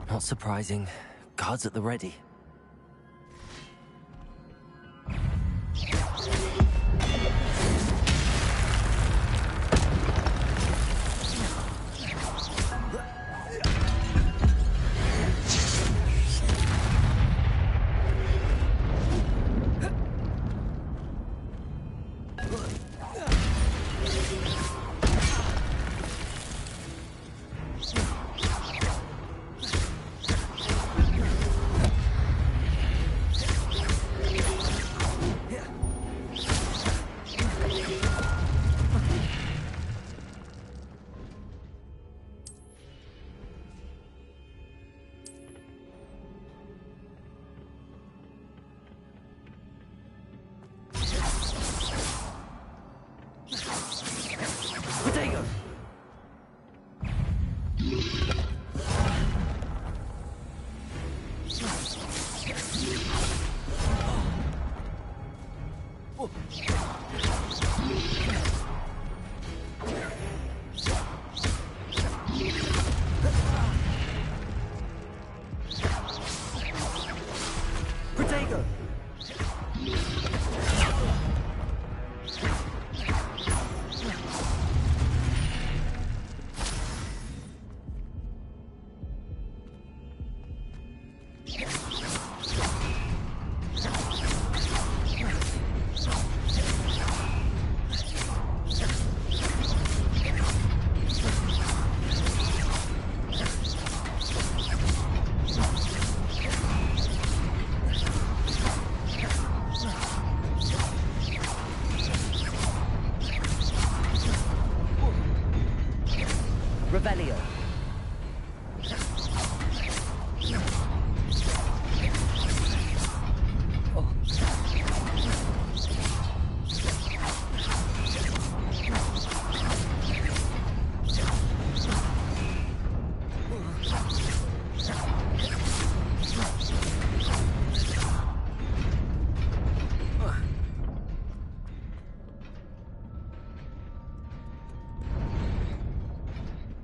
Not surprising. Guards at the ready. Revelio.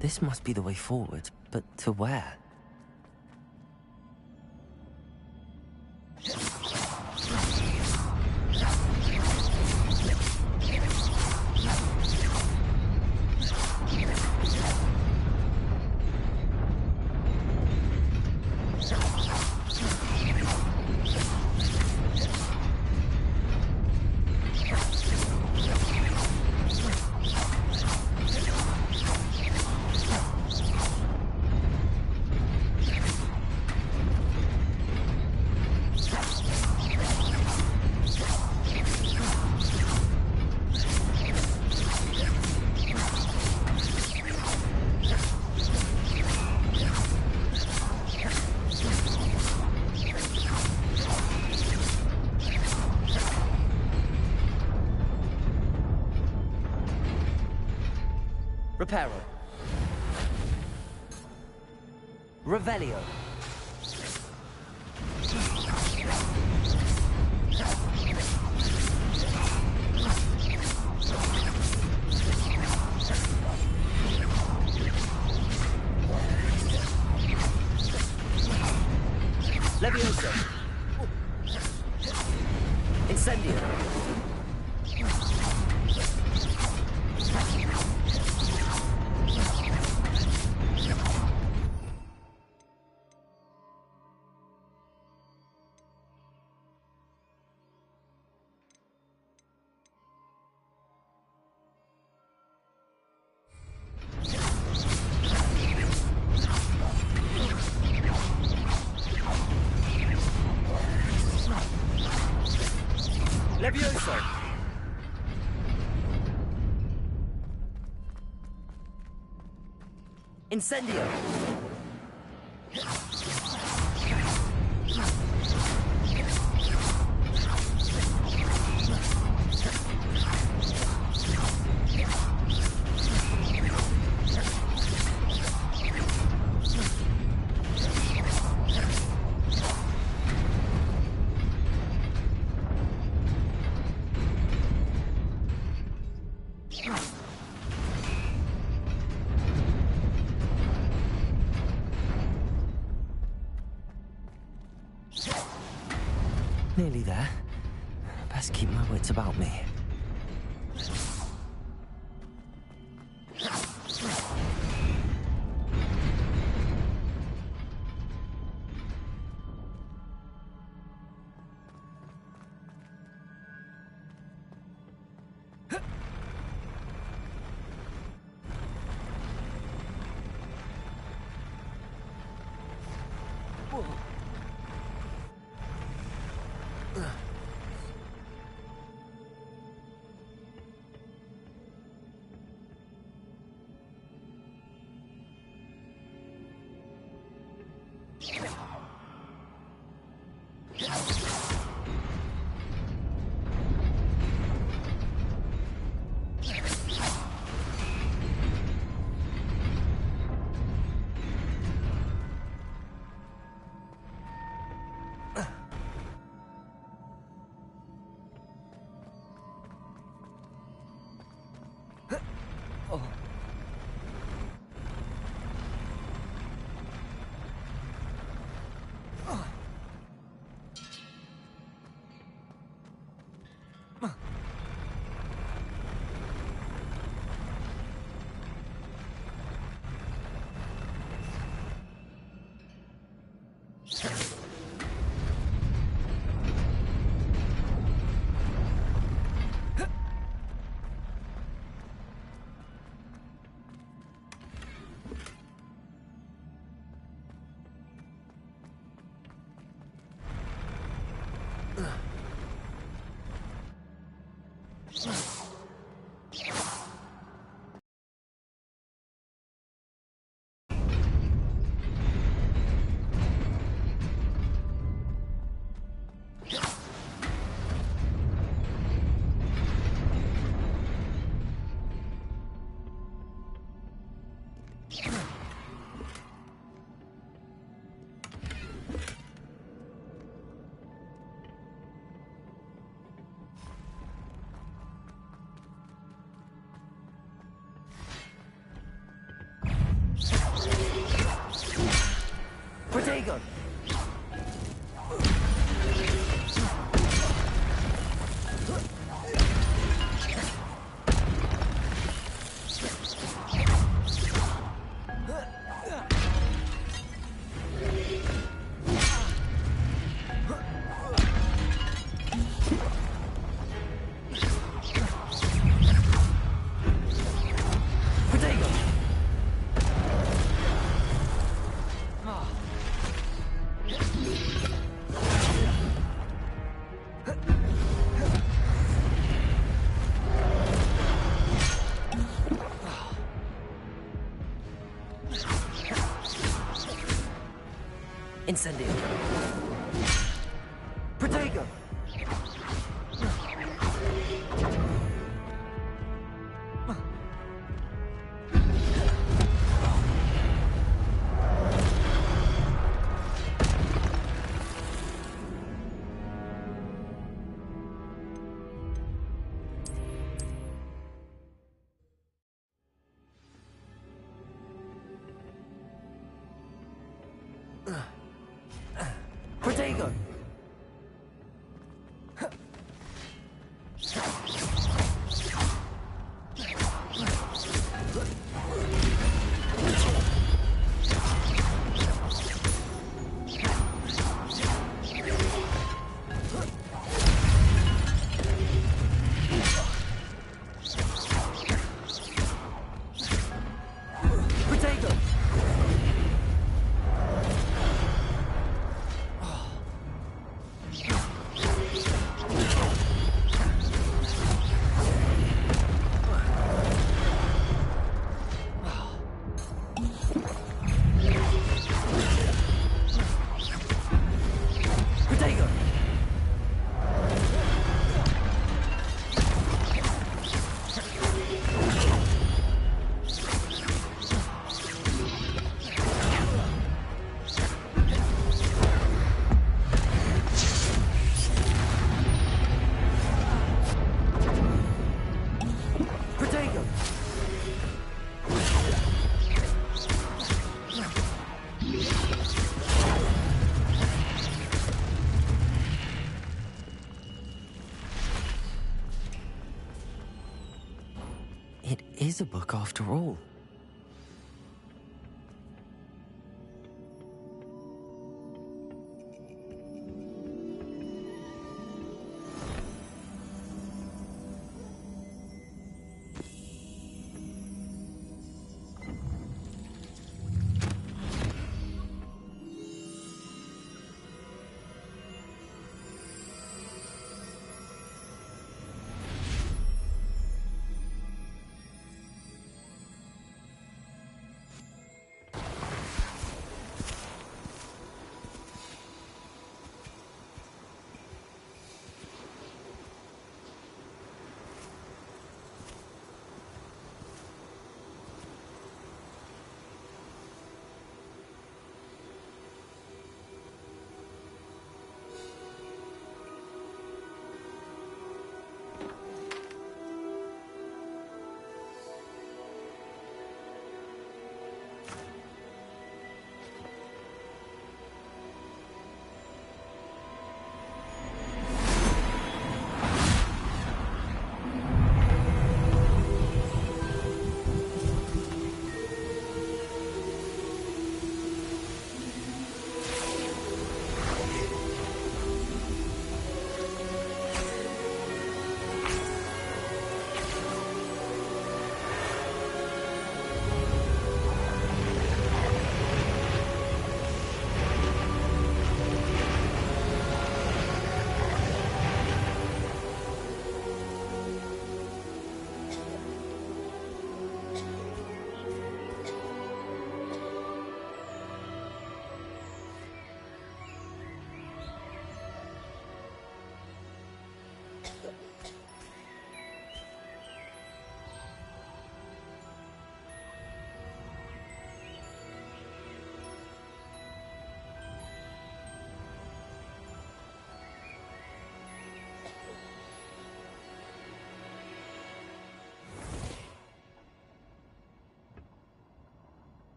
This must be the way forward, but to where? Reparo. Revelio. Levioso. Incendio. Levioso. Incendio. Nearly there. Best keep my wits about me. Protego! Incendio. Protego! Protego! is a book after all.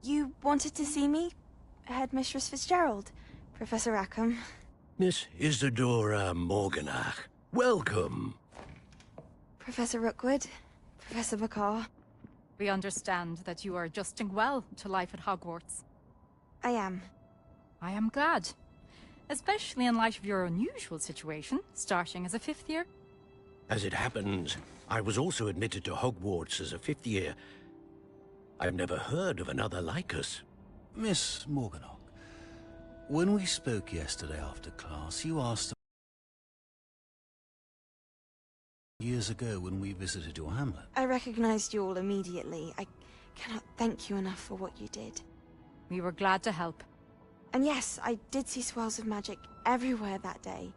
You wanted to see me? Headmistress Fitzgerald, Professor Rackham. Miss Isadora Morganach, welcome. Professor Rookwood, Professor Bakar. We understand that you are adjusting well to life at Hogwarts. I am. I am glad. Especially in light of your unusual situation, starting as a 5th year. As it happens, I was also admitted to Hogwarts as a 5th year. I've never heard of another like us. Miss Morganach, when we spoke yesterday after class, you asked years ago when we visited your hamlet. I recognized you all immediately. I cannot thank you enough for what you did. We were glad to help. And yes, I did see swirls of magic everywhere that day.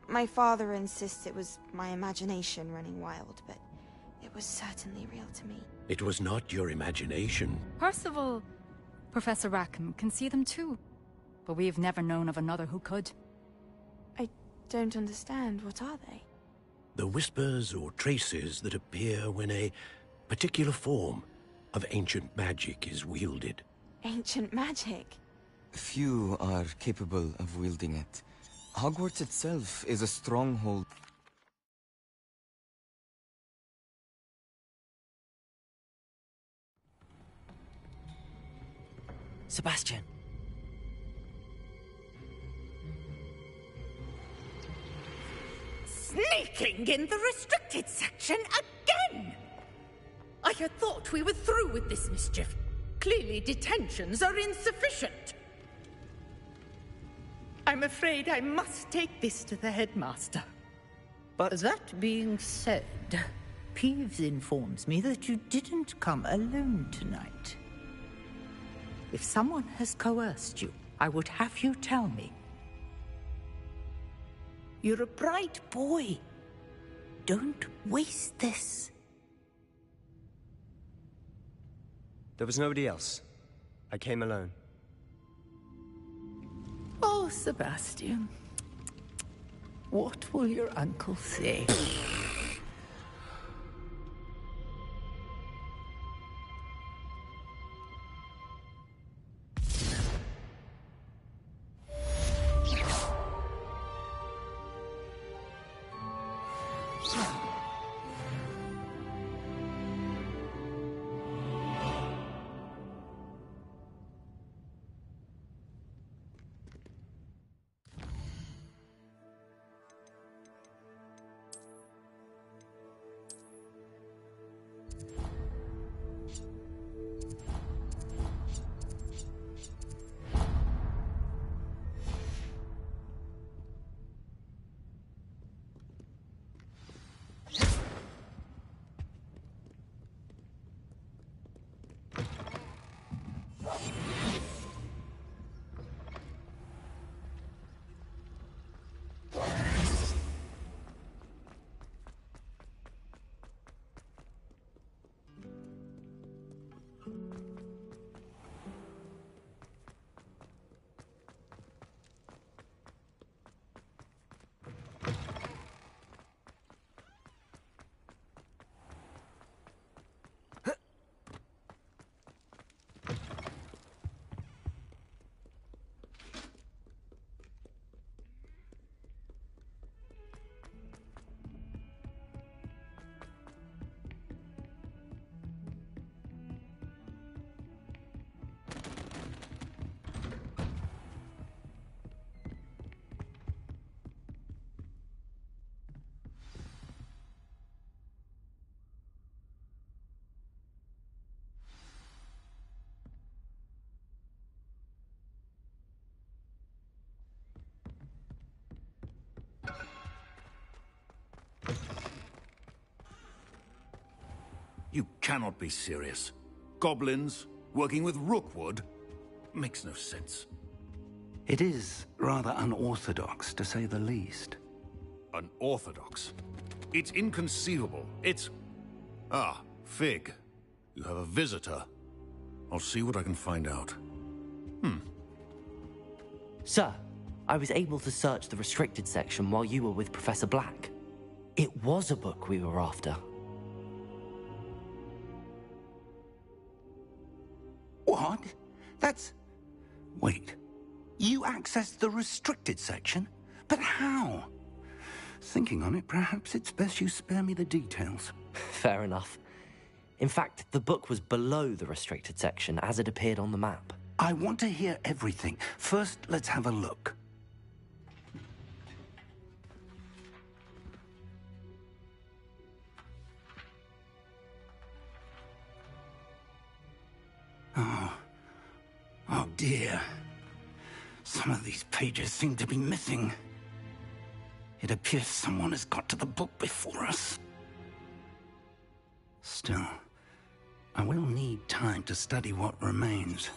My father insists it was my imagination running wild, but it was certainly real to me. It was not your imagination. Percival, Professor Rackham can see them too. But we've never known of another who could. I don't understand. What are they? The whispers or traces that appear when a particular form of ancient magic is wielded. Ancient magic? Few are capable of wielding it. Hogwarts itself is a stronghold. Sebastian. Sneaking in the restricted section again! I had thought we were through with this mischief. Clearly detentions are insufficient. I'm afraid I must take this to the headmaster. But that being said, Peeves informs me that you didn't come alone tonight. If someone has coerced you, I would have you tell me. You're a bright boy. Don't waste this. There was nobody else. I came alone. Oh, Sebastian. What will your uncle say? You cannot be serious. Goblins working with Rookwood? Makes no sense. It is rather unorthodox, to say the least. Unorthodox? It's inconceivable. It's... Ah, Fig. You have a visitor. I'll see what I can find out. Sir, I was able to search the restricted section while you were with Professor Black. It was a book we were after. What? That's... Wait. You accessed the restricted section? But how? Thinking on it, perhaps it's best you spare me the details. Fair enough. In fact, the book was below the restricted section as it appeared on the map. I want to hear everything. First, let's have a look. Oh dear. Some of these pages seem to be missing. It appears someone has got to the book before us. Still, I will need time to study what remains.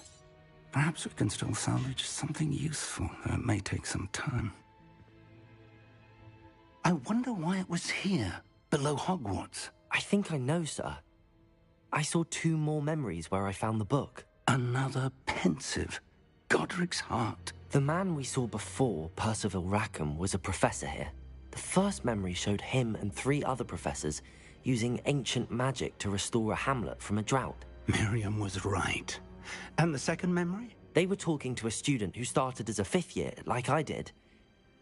Perhaps we can still salvage something useful, though it may take some time. I wonder why it was here, below Hogwarts. I think I know, sir. I saw 2 more memories where I found the book. Another pensive. Godric's heart. The man we saw before, Percival Rackham, was a professor here. The first memory showed him and 3 other professors using ancient magic to restore a hamlet from a drought. Miriam was right. And the second memory? They were talking to a student who started as a 5th year, like I did.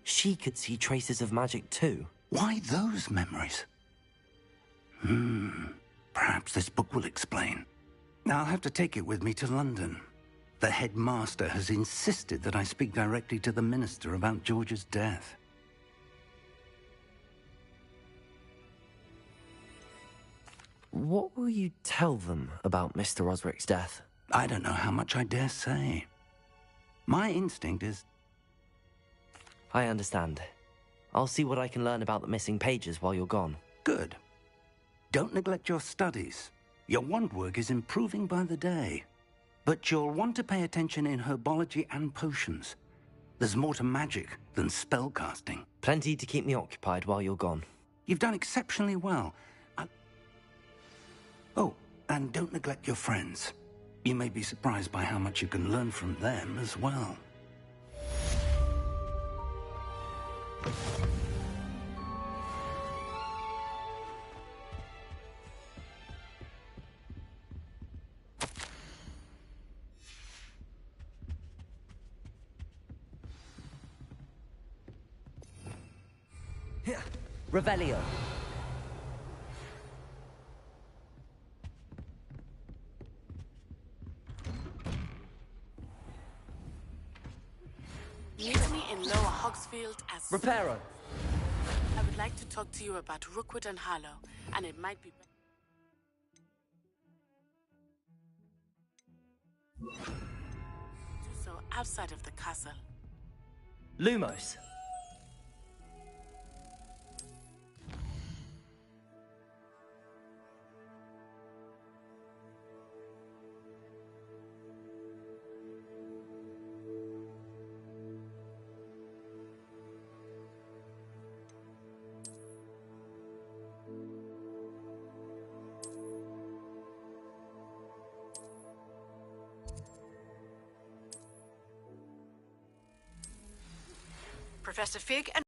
She could see traces of magic too. Why those memories? Perhaps this book will explain. I'll have to take it with me to London. The headmaster has insisted that I speak directly to the minister about George's death. What will you tell them about Mr. Osric's death? I don't know how much I dare say. My instinct is... I understand. I'll see what I can learn about the missing pages while you're gone. Good. Don't neglect your studies. Your wand work is improving by the day. But you'll want to pay attention in herbology and potions. There's more to magic than spellcasting. Plenty to keep me occupied while you're gone. You've done exceptionally well. Oh, and don't neglect your friends. You may be surprised by how much you can learn from them as well. Revelio. Meet me in Lower Hogsfield as Reparo. I would like to talk to you about Rookwood and Harlow, and it might be do so outside of the castle. Lumos. Professor Fig, and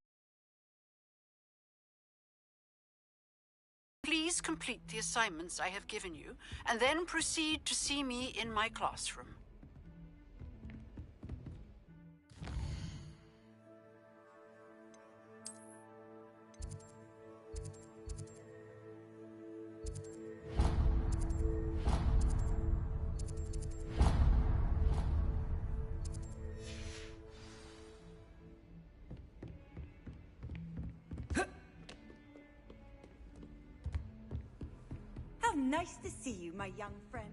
please complete the assignments I have given you, and then proceed to see me in my classroom. How nice to see you, my young friend.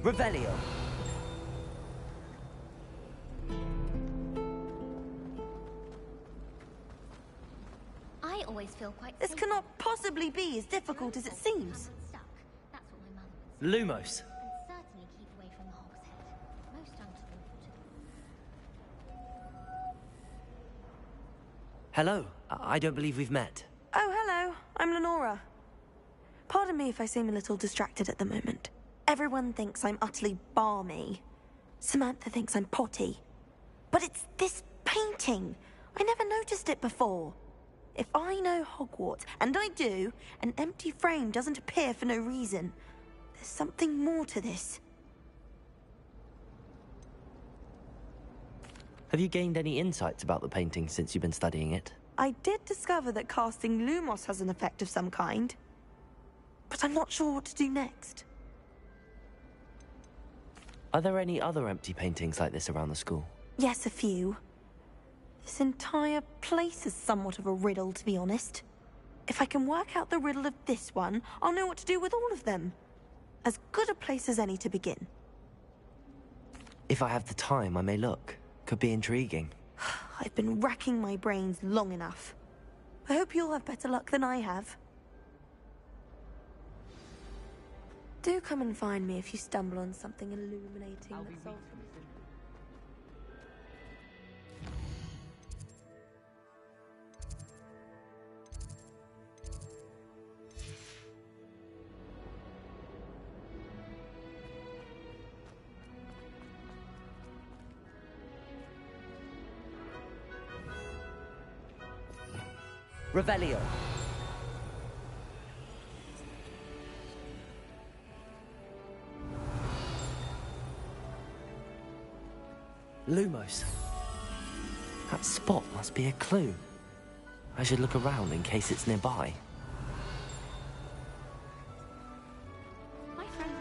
Revelio. I always feel quite This safe. cannot possibly be as difficult as it seems. Stuck. That's what my mother would say. Lumos. And certainly keep away from the Hog's Head. Most untoward. Hello. I don't believe we've met. Oh, hello. I'm Lenora. Pardon me if I seem a little distracted at the moment. Everyone thinks I'm utterly balmy. Samantha thinks I'm potty. But it's this painting. I never noticed it before. If I know Hogwarts, and I do, an empty frame doesn't appear for no reason. There's something more to this. Have you gained any insights about the painting since you've been studying it? I did discover that casting Lumos has an effect of some kind. But I'm not sure what to do next. Are there any other empty paintings like this around the school? Yes, a few. This entire place is somewhat of a riddle, to be honest. If I can work out the riddle of this one, I'll know what to do with all of them. As good a place as any to begin. If I have the time, I may look. Could be intriguing. I've been racking my brains long enough. I hope you'll have better luck than I have. Do come and find me if you stumble on something illuminating that solves the mystery. Revelio. Lumos. That spot must be a clue. I should look around in case it's nearby. My friends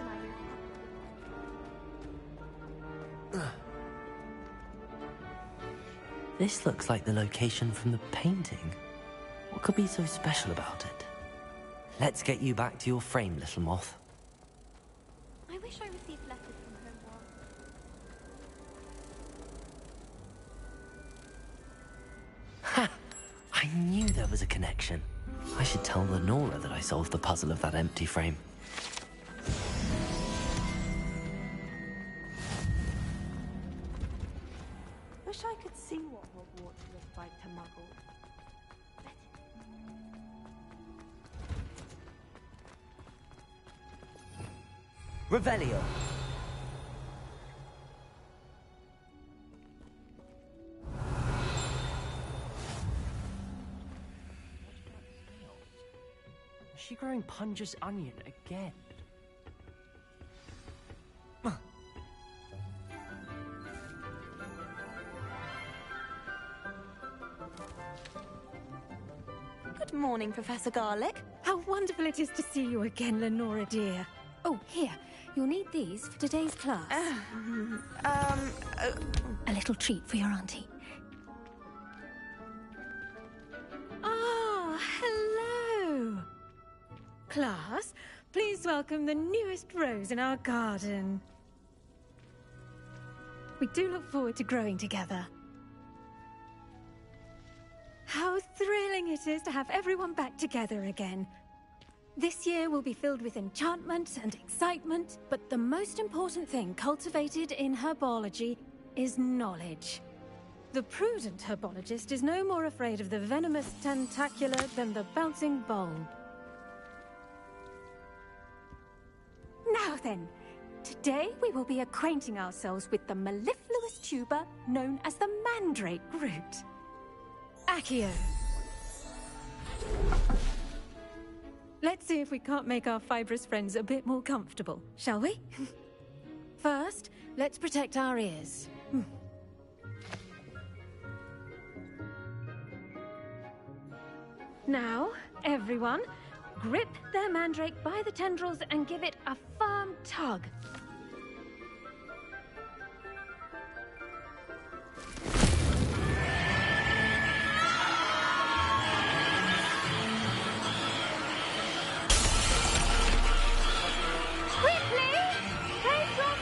and I. This looks like the location from the painting. What could be so special about it? Let's get you back to your frame, little moth. I wish I received letters from Hogwarts. Ha! I knew there was a connection. I should tell Lenora that I solved the puzzle of that empty frame. Wish I could see what Hogwarts looks like to Muggles. Revelio. Is she growing Punja's onion again? Good morning, Professor Garlick. How wonderful it is to see you again, Lenora dear. Oh, here. You'll need these for today's class. A little treat for your auntie. Ah, hello. Class, please welcome the newest rose in our garden. We do look forward to growing together. How thrilling it is to have everyone back together again. This year will be filled with enchantment and excitement, but the most important thing cultivated in herbology is knowledge. The prudent herbologist is no more afraid of the venomous tentacula than the bouncing bulb. Now then, today we will be acquainting ourselves with the mellifluous tuber known as the mandrake root. Accio. Let's see if we can't make our fibrous friends a bit more comfortable, shall we? First, let's protect our ears. Now, everyone, grip their mandrake by the tendrils and give it a firm tug. Quickly! Place your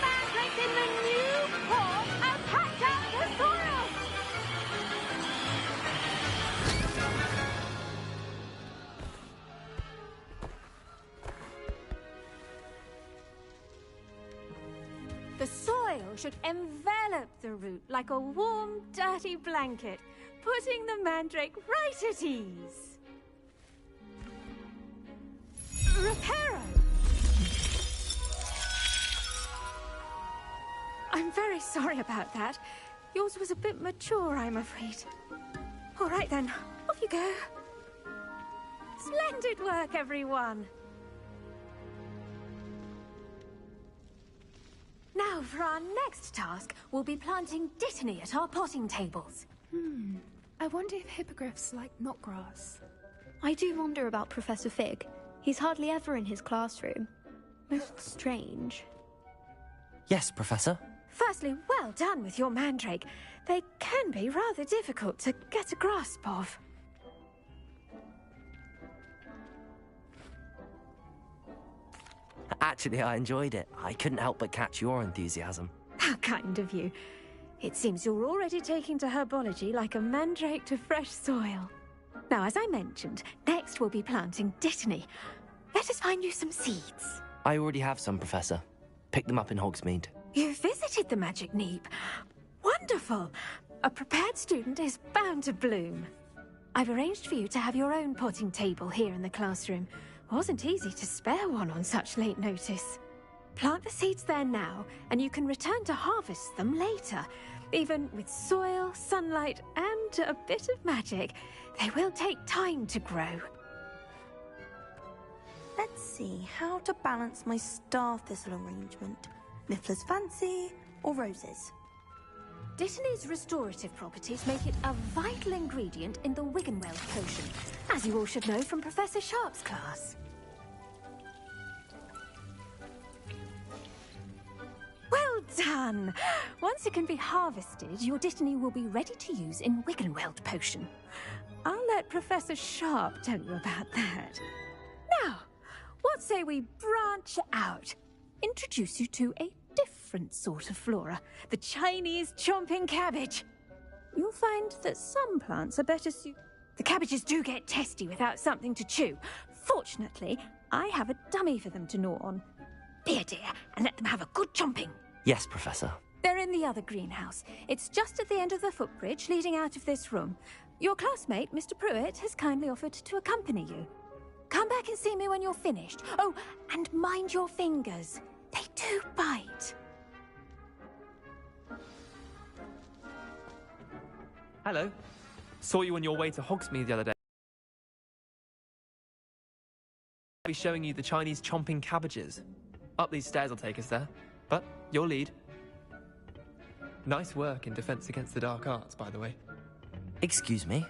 should envelop the root like a warm, dirty blanket, putting the mandrake right at ease. Reparo! I'm very sorry about that. Yours was a bit mature, I'm afraid. All right then, off you go. Splendid work, everyone. Now, for our next task, we'll be planting dittany at our potting tables. I wonder if hippogriffs like knotgrass. I do wonder about Professor Fig. He's hardly ever in his classroom. Most strange. Yes, Professor. Firstly, well done with your mandrake. They can be rather difficult to get a grasp of. Actually, I enjoyed it. I couldn't help but catch your enthusiasm. How kind of you. It seems you're already taking to herbology like a mandrake to fresh soil. Now, as I mentioned, next we'll be planting dittany. Let us find you some seeds. I already have some, Professor. Picked them up in Hogsmeade. You visited the Magic Neep. Wonderful! A prepared student is bound to bloom. I've arranged for you to have your own potting table here in the classroom. Wasn't easy to spare one on such late notice. Plant the seeds there now, and you can return to harvest them later. Even with soil, sunlight, and a bit of magic, they will take time to grow. Let's see how to balance my star thistle arrangement. Niffler's fancy or roses? Dittany's restorative properties make it a vital ingredient in the Wiggenweld potion, as you all should know from Professor Sharp's class. Well done! Once it can be harvested, your dittany will be ready to use in Wiggenweld potion. I'll let Professor Sharp tell you about that. Now, what say we branch out? Introduce you to a different sort of flora, the Chinese chomping cabbage. You'll find that some plants are better suited. The cabbages do get testy without something to chew. Fortunately, I have a dummy for them to gnaw on. Be a dear and let them have a good chomping. Yes, Professor. They're in the other greenhouse. It's just at the end of the footbridge leading out of this room. Your classmate, Mr. Pruitt, has kindly offered to accompany you. Come back and see me when you're finished. Oh, and mind your fingers. They do bite. Hello. Saw you on your way to Hogsmeade the other day. I'll be showing you the Chinese chomping cabbages. Up these stairs will take us there. But your lead. Nice work in defense against the dark arts, by the way. Excuse me?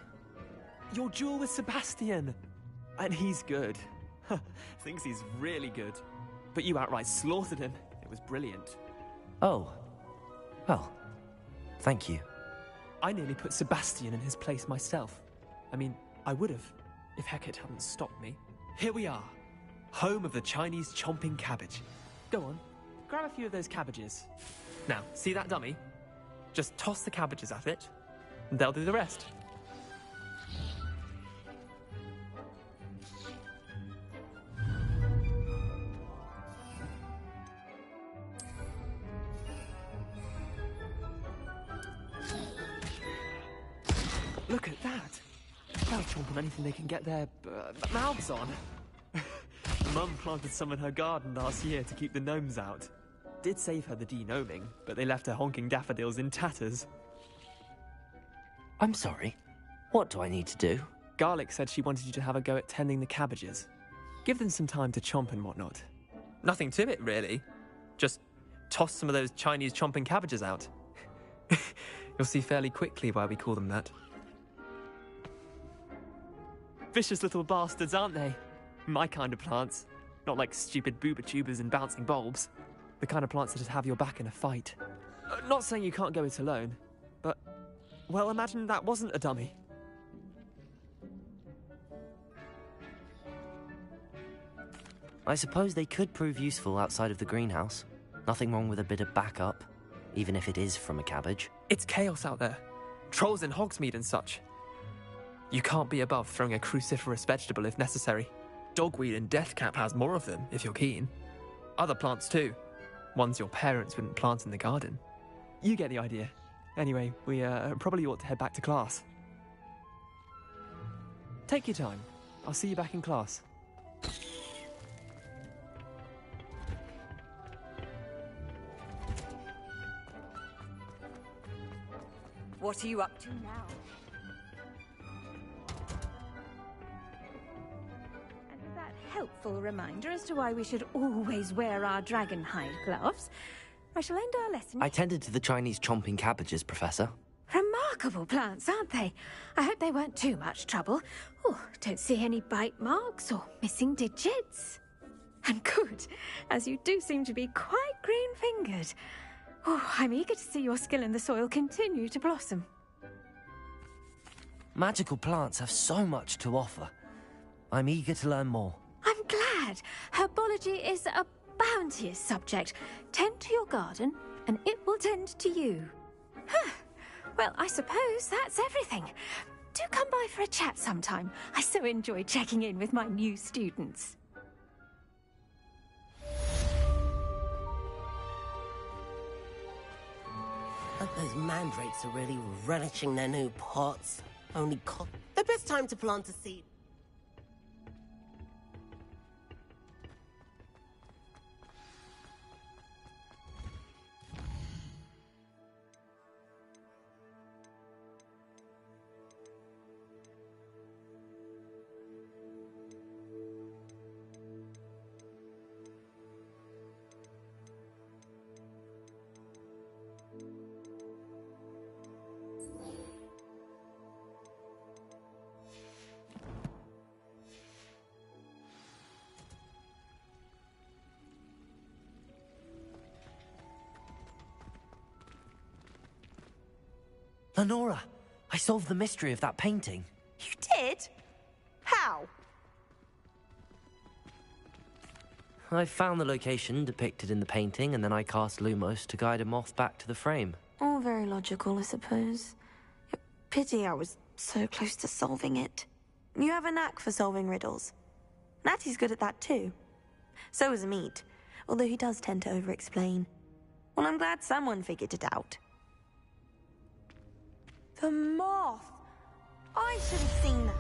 Your duel with Sebastian. And he's good. Thinks he's really good. But you outright slaughtered him. It was brilliant. Oh. Well, thank you. I nearly put Sebastian in his place myself. I mean, I would have, if Hecate hadn't stopped me. Here we are. Home of the Chinese chomping cabbage. Go on, grab a few of those cabbages. Now, see that dummy? Just toss the cabbages at it, and they'll do the rest. Look at that! They'll chomp on anything they can get their mouths on. Mum planted some in her garden last year to keep the gnomes out. Did save her the de-gnoming, but they left her honking daffodils in tatters. I'm sorry. What do I need to do? Garlic said she wanted you to have a go at tending the cabbages. Give them some time to chomp and whatnot. Nothing to it, really. Just toss some of those Chinese chomping cabbages out. You'll see fairly quickly why we call them that. Vicious little bastards, aren't they? My kind of plants. Not like stupid booba tubers and bouncing bulbs. The kind of plants that'd have your back in a fight. Not saying you can't go it alone, but, well, imagine that wasn't a dummy. I suppose they could prove useful outside of the greenhouse. Nothing wrong with a bit of backup, even if it is from a cabbage. It's chaos out there. Trolls in Hogsmeade and such. You can't be above throwing a cruciferous vegetable if necessary. Dogweed and deathcap has more of them, if you're keen. Other plants too. Ones your parents wouldn't plant in the garden. You get the idea. Anyway, we probably ought to head back to class. Take your time. I'll see you back in class. What are you up to now? And with that helpful reminder as to why we should always wear our dragon hide gloves, I shall end our lesson. I tended to the Chinese chomping cabbages, Professor. Remarkable plants, aren't they? I hope they weren't too much trouble. Oh, don't see any bite marks or missing digits. And good, as you do seem to be quite green-fingered. Oh, I'm eager to see your skill in the soil continue to blossom. Magical plants have so much to offer. I'm eager to learn more. I'm glad. Herbology is a bounteous subject. Tend to your garden, and it will tend to you. Huh. Well, I suppose that's everything. Do come by for a chat sometime. I so enjoy checking in with my new students. Hope those mandrakes are really relishing their new pots. Only the best time to plant a seed. Lenora, I solved the mystery of that painting. You did? How? I found the location depicted in the painting, and then I cast Lumos to guide a moth back to the frame. All very logical, I suppose. Pity I was so close to solving it. You have a knack for solving riddles. Natty's good at that too. So is Amit, although he does tend to over-explain. Well, I'm glad someone figured it out. The moth! I should have seen that.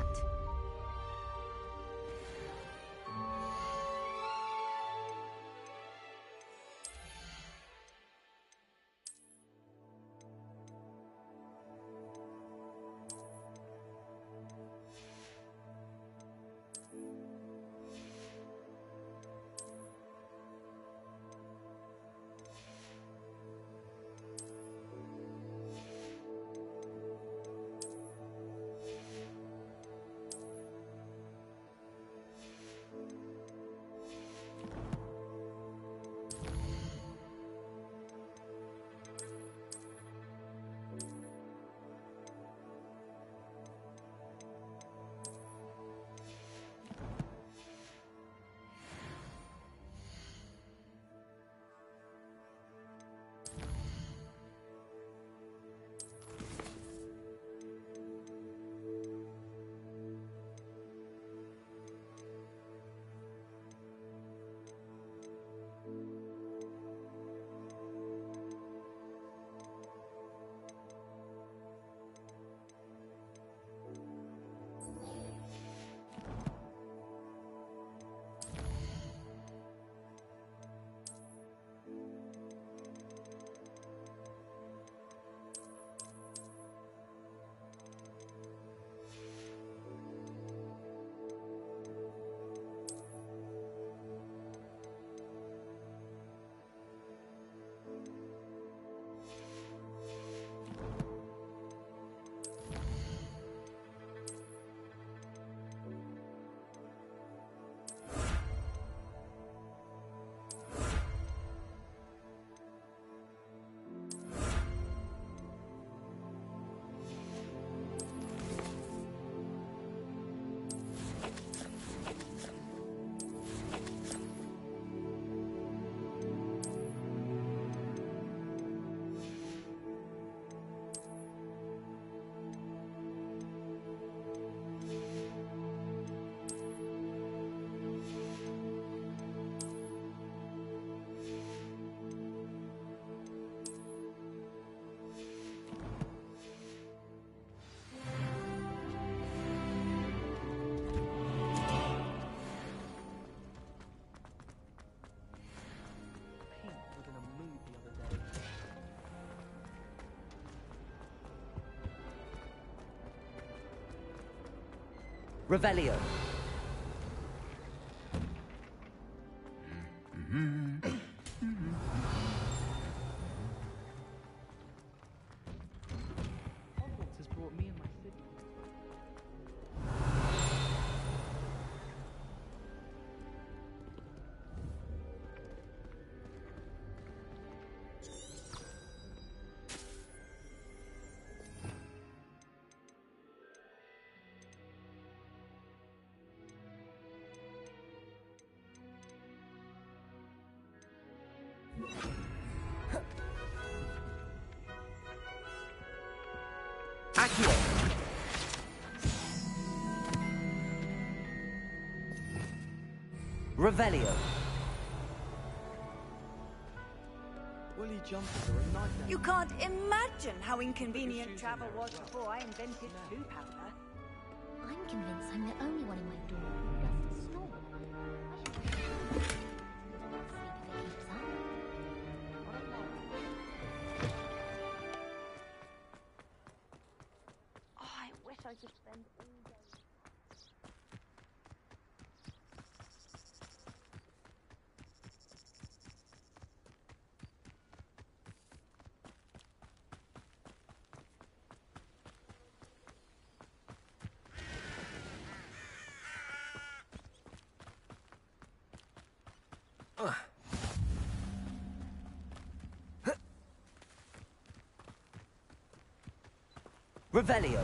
Revelio. Hogwarts has brought me and my city. Accio. Revelio. Woolly jumpers are a nightmare. You can't imagine how inconvenient travel was before I invented poo powder. I'm convinced I'm the only one in my dorm who doesn't snore. Oh, I wish I could spend all day. Revelio.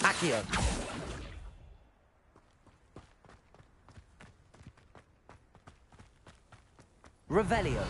Accio. Revelio.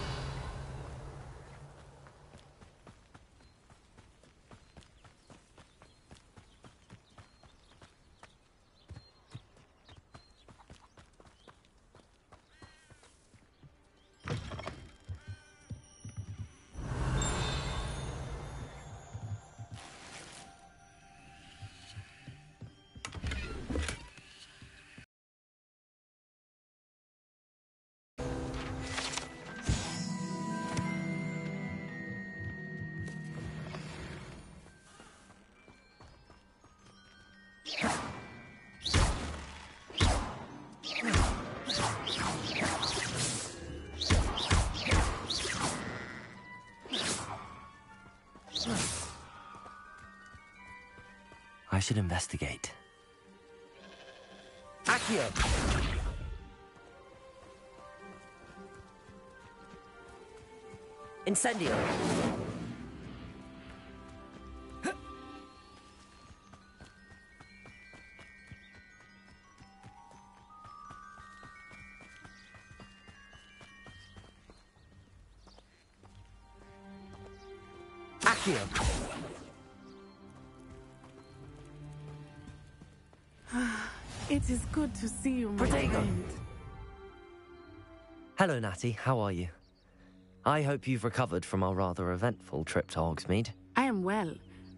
I should investigate. Accio! Incendio! Accio! It is good to see you, my Protego. friend. Hello, Natty. How are you? I hope you've recovered from our rather eventful trip to Hogsmeade. I am well,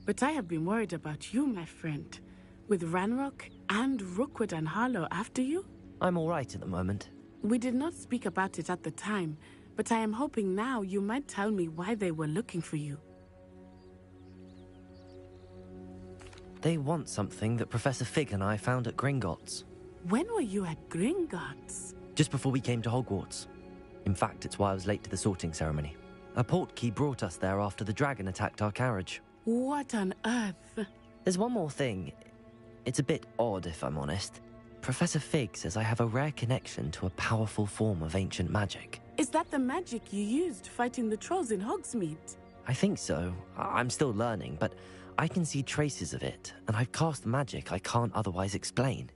but I have been worried about you, my friend. With Ranrock and Rookwood and Harlow after you? I'm all right at the moment. We did not speak about it at the time, but I am hoping now you might tell me why they were looking for you. They want something that Professor Fig and I found at Gringotts. When were you at Gringotts? Just before we came to Hogwarts. In fact, it's why I was late to the sorting ceremony. A portkey brought us there after the dragon attacked our carriage. What on earth? There's one more thing. It's a bit odd, if I'm honest. Professor Fig says I have a rare connection to a powerful form of ancient magic. Is that the magic you used fighting the trolls in Hogsmeade? I think so. I'm still learning, but I can see traces of it, and I've cast magic I can't otherwise explain.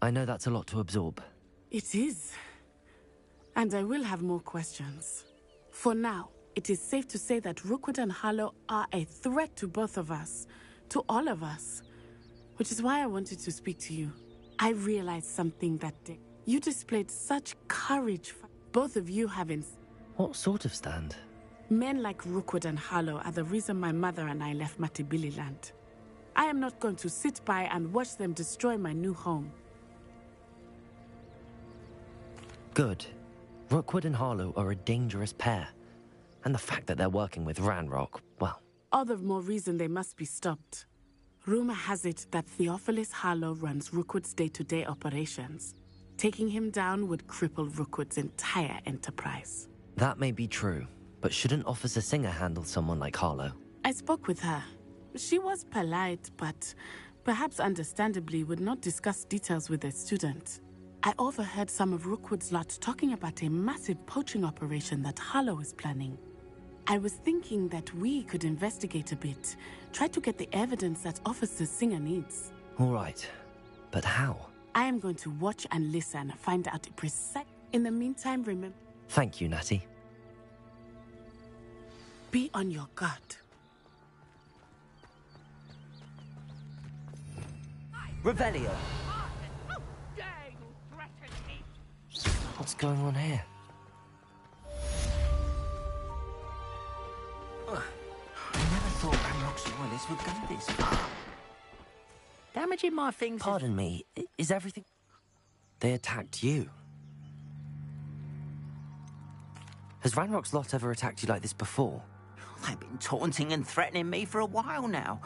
I know that's a lot to absorb. It is. And I will have more questions. For now, it is safe to say that Rookwood and Harlow are a threat to both of us, to all of us. Which is why I wanted to speak to you. I realized something that day. You displayed such courage. Both of you having... What sort of stand? Men like Rookwood and Harlow are the reason my mother and I left Matibili land. I am not going to sit by and watch them destroy my new home. Good. Rookwood and Harlow are a dangerous pair. And the fact that they're working with Ranrock, well... All the more reason they must be stopped. Rumor has it that Theophilus Harlow runs Rookwood's day-to-day operations. Taking him down would cripple Rookwood's entire enterprise. That may be true, but shouldn't Officer Singer handle someone like Harlow? I spoke with her. She was polite, but perhaps understandably would not discuss details with a student. I overheard some of Rookwood's lot talking about a massive poaching operation that Harlow is planning. I was thinking that we could investigate a bit, try to get the evidence that Officer Singer needs. All right, but how? I am going to watch and listen, find out the precise... In the meantime, remember... Thank you, Natty. Be on your guard. Revelio! What's going on here? I never thought Ranrock's loyalists would go this far. Damaging my things... Pardon me, is everything... They attacked you? Has Ranrock's lot ever attacked you like this before? They've been taunting and threatening me for a while now.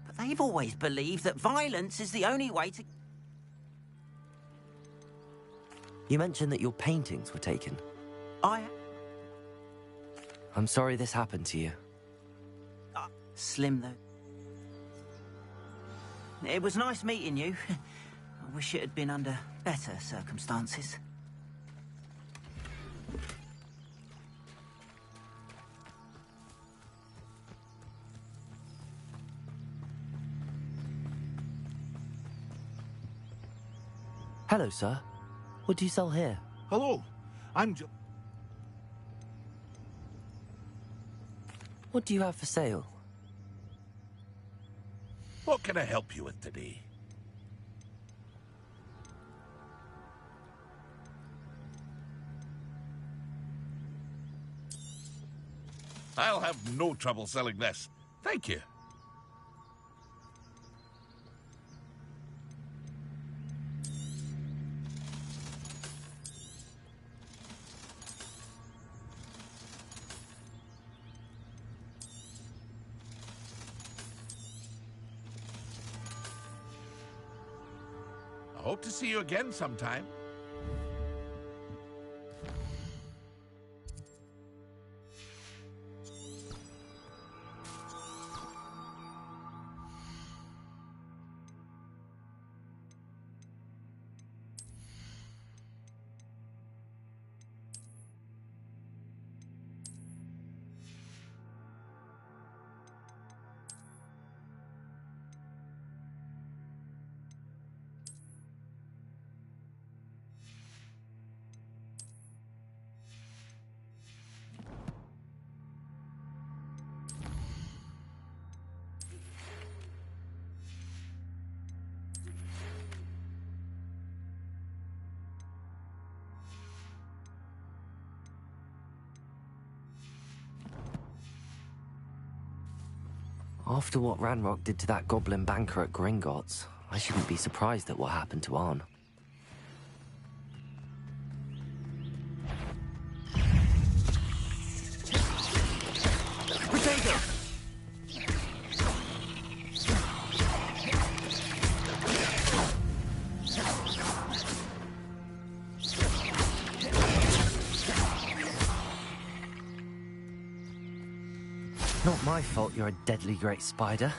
But they've always believed that violence is the only way to... You mentioned that your paintings were taken. I'm sorry this happened to you. Slim, though. It was nice meeting you. I wish it had been under better circumstances. Hello, sir. What do you sell here? Hello. I'm What do you have for sale? What can I help you with today? I'll have no trouble selling this. Thank you. I hope to see you again sometime. After what Ranrock did to that goblin banker at Gringotts, I shouldn't be surprised at what happened to Arn. Potato! Not my fault you're a deadly great spider.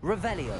Revelio.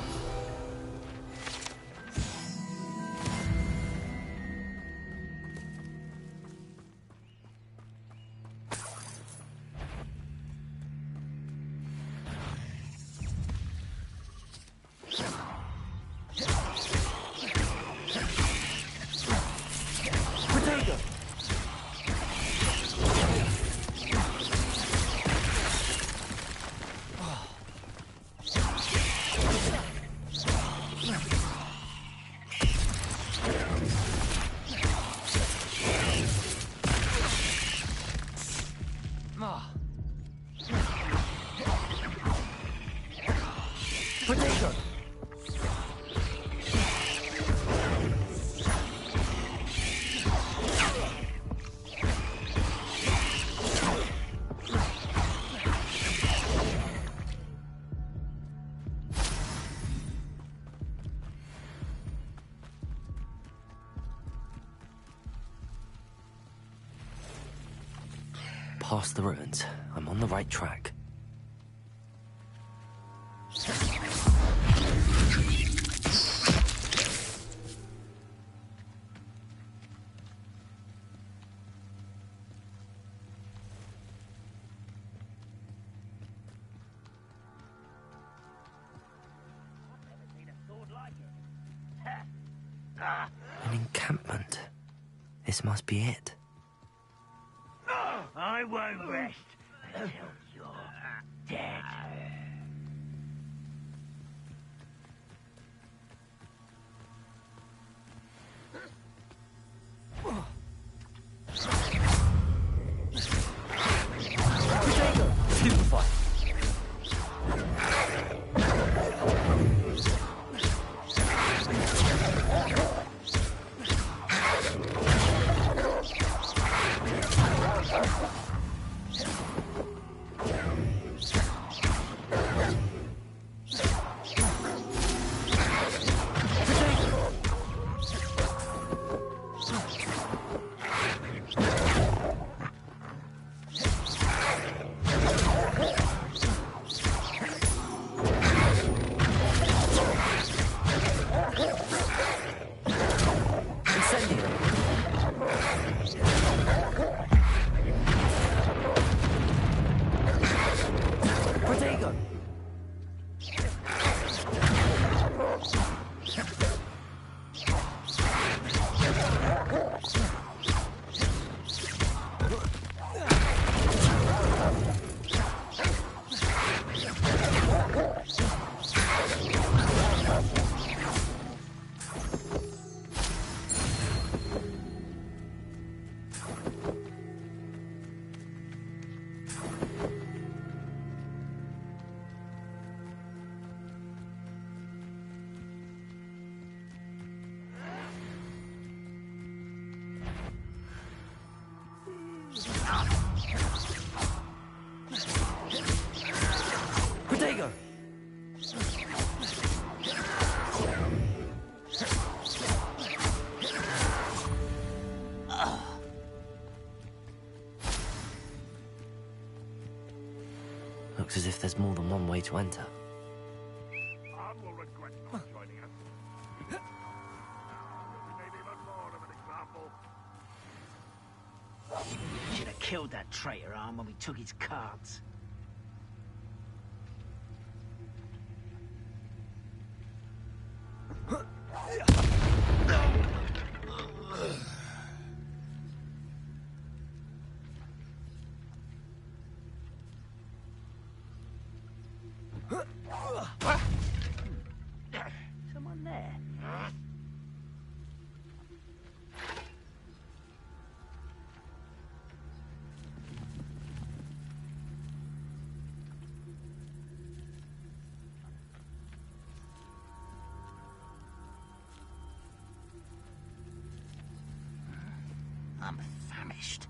Past the ruins. I'm on the right track. An encampment. This must be it. I won't rest until you're dead. Stupefy. Looks as if there's more than one way to enter. I will regret not joining us. We made even more of an example. Should have killed that traitor arm when we took his cards. Someone there? I'm famished.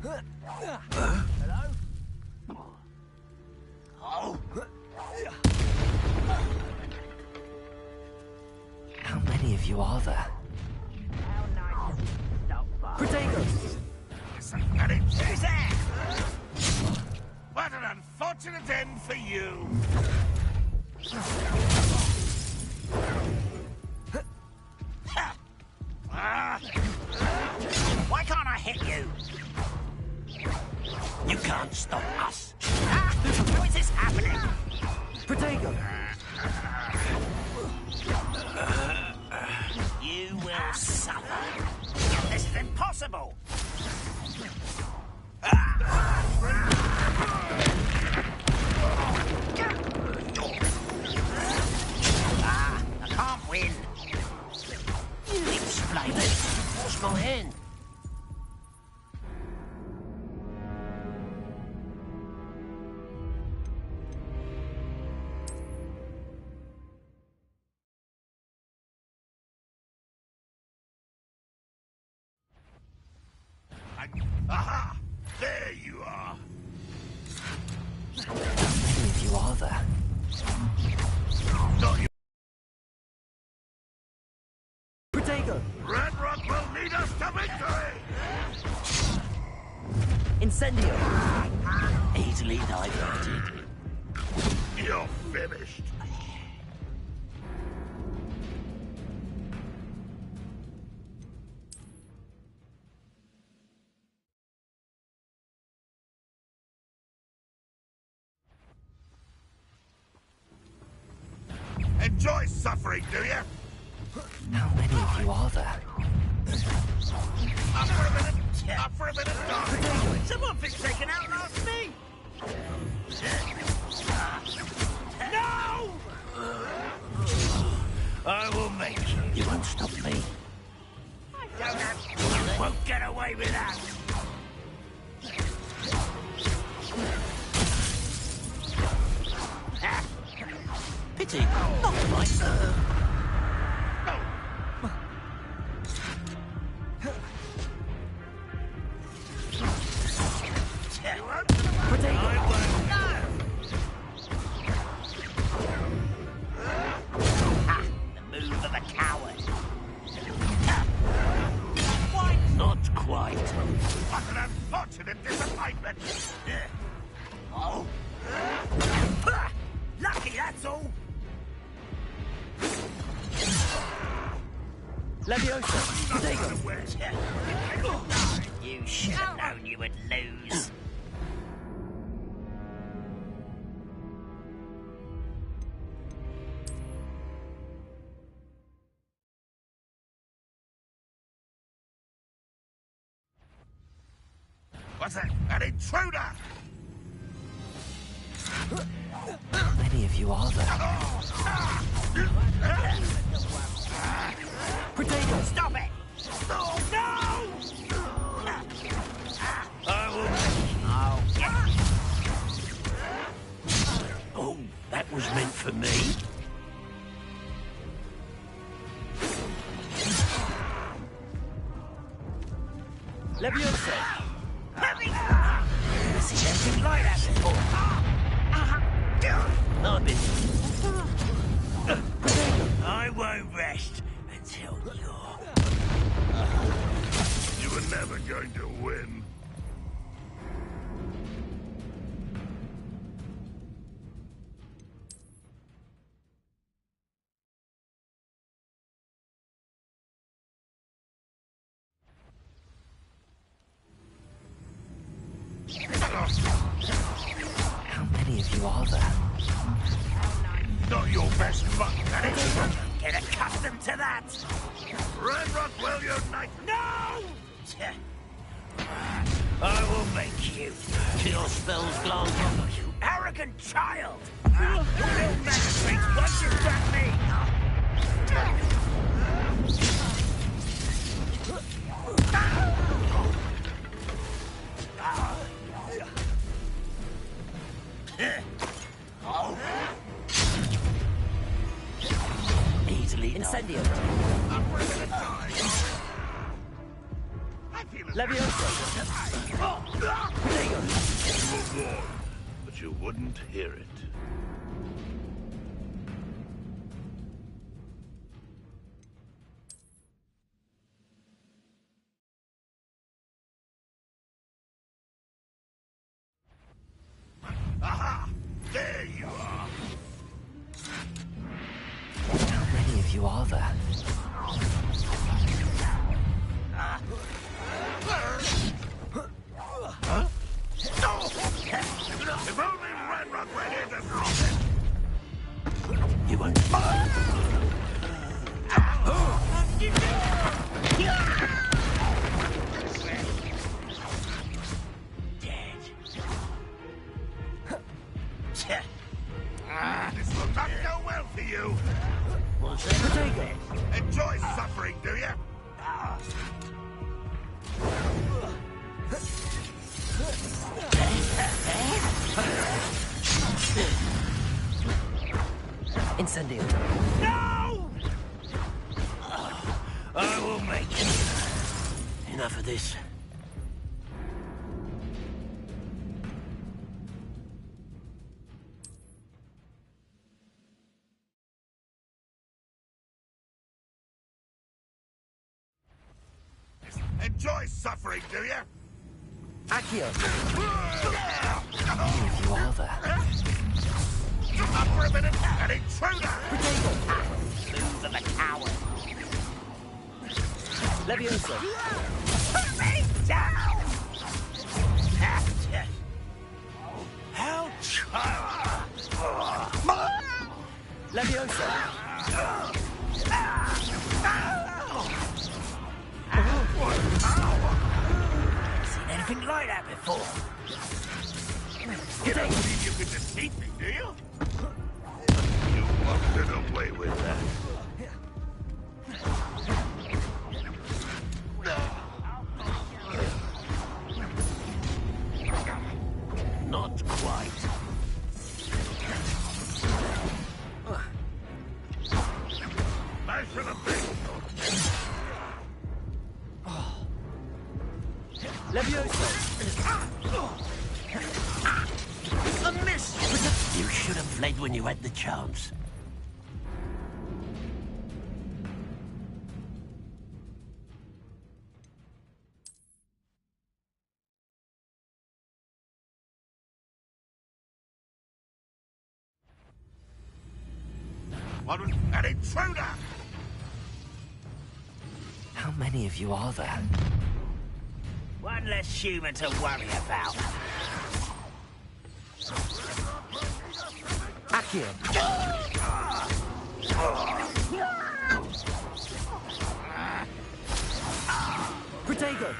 Hello? Oh. How many of you are there? Potatoes! And it's there! What an unfortunate end for you! Why can't I hit you? You can't stop us! How is this happening? Potato! You will suffer. This is impossible! I can't win. Explain it. Wash my hand. Aha! There you are! How many of you are there? Not you! Potato! Red Rock will lead us to victory! Incendio! Easily diverted. You're finished! Enjoy suffering, do you? How many of you are there? Up for a minute! Up for a minute, darling! Someone been taken out last me! No! I will make you. You won't stop me. You won't get away with that! Pity. Not my sir. The move of a coward. Not quite. What an unfortunate disappointment! Oh. Lucky, that's all. Leviosa! Potato! You should have known you would lose. What's that? An intruder! How many of you are there? Potato! Stop it! Oh, no! I will... Oh, Oh, that was meant for me. Leviosa! Never seen anything like that before. I've been... I won't rest until you're... You were never going to win. How many of you are there? Not your best luck, Daddy. Get accustomed to that! Red Rock will unite. No! I will make you. Cure spells glance over you. Arrogant child! You'll magistrate once you've got me! Easily incendio. Leviosa. You were warned, but you wouldn't hear it. Aha! There you are! How many of you are there? Huh? If only Redrock were here to stop it! You won't. This will not go well for you! What's that? Potato. Enjoy suffering, do you? Incendio. No! I will make it. Enough of this. Enjoy suffering, do you? Accio. How many of you are there? Up for a minute, an intruder! Move of a coward. Leviosa. Put me down! How Leviosa. Seen anything like that before? You don't believe you can defeat me, do you? You won't get away with that. Not quite. Nice for the big. Leviosa. A miss! You should have fled when you had the chance. An intruder! How many of you are there? One less human to worry about. Accio. Protego.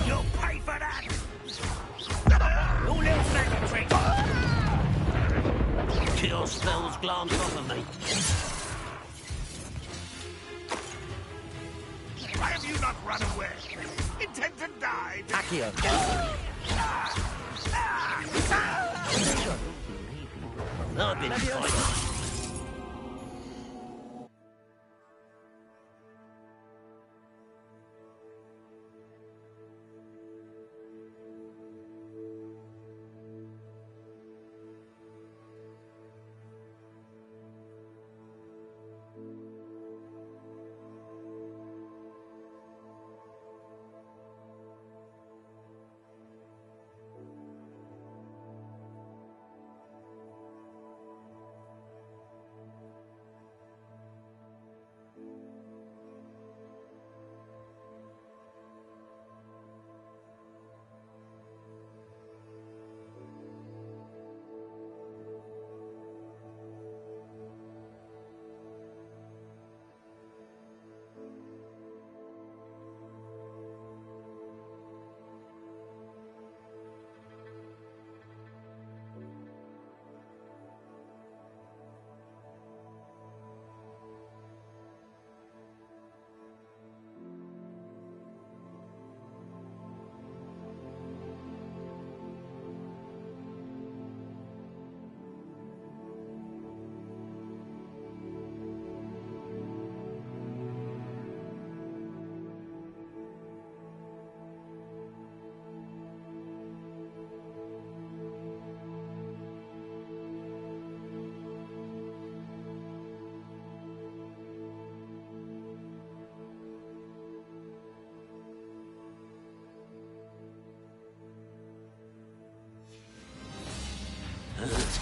You'll pay for that! All little snagger tricks! Cure spells glance off of me. Why have you not run away? Intend to die? Accio. I've been fighting.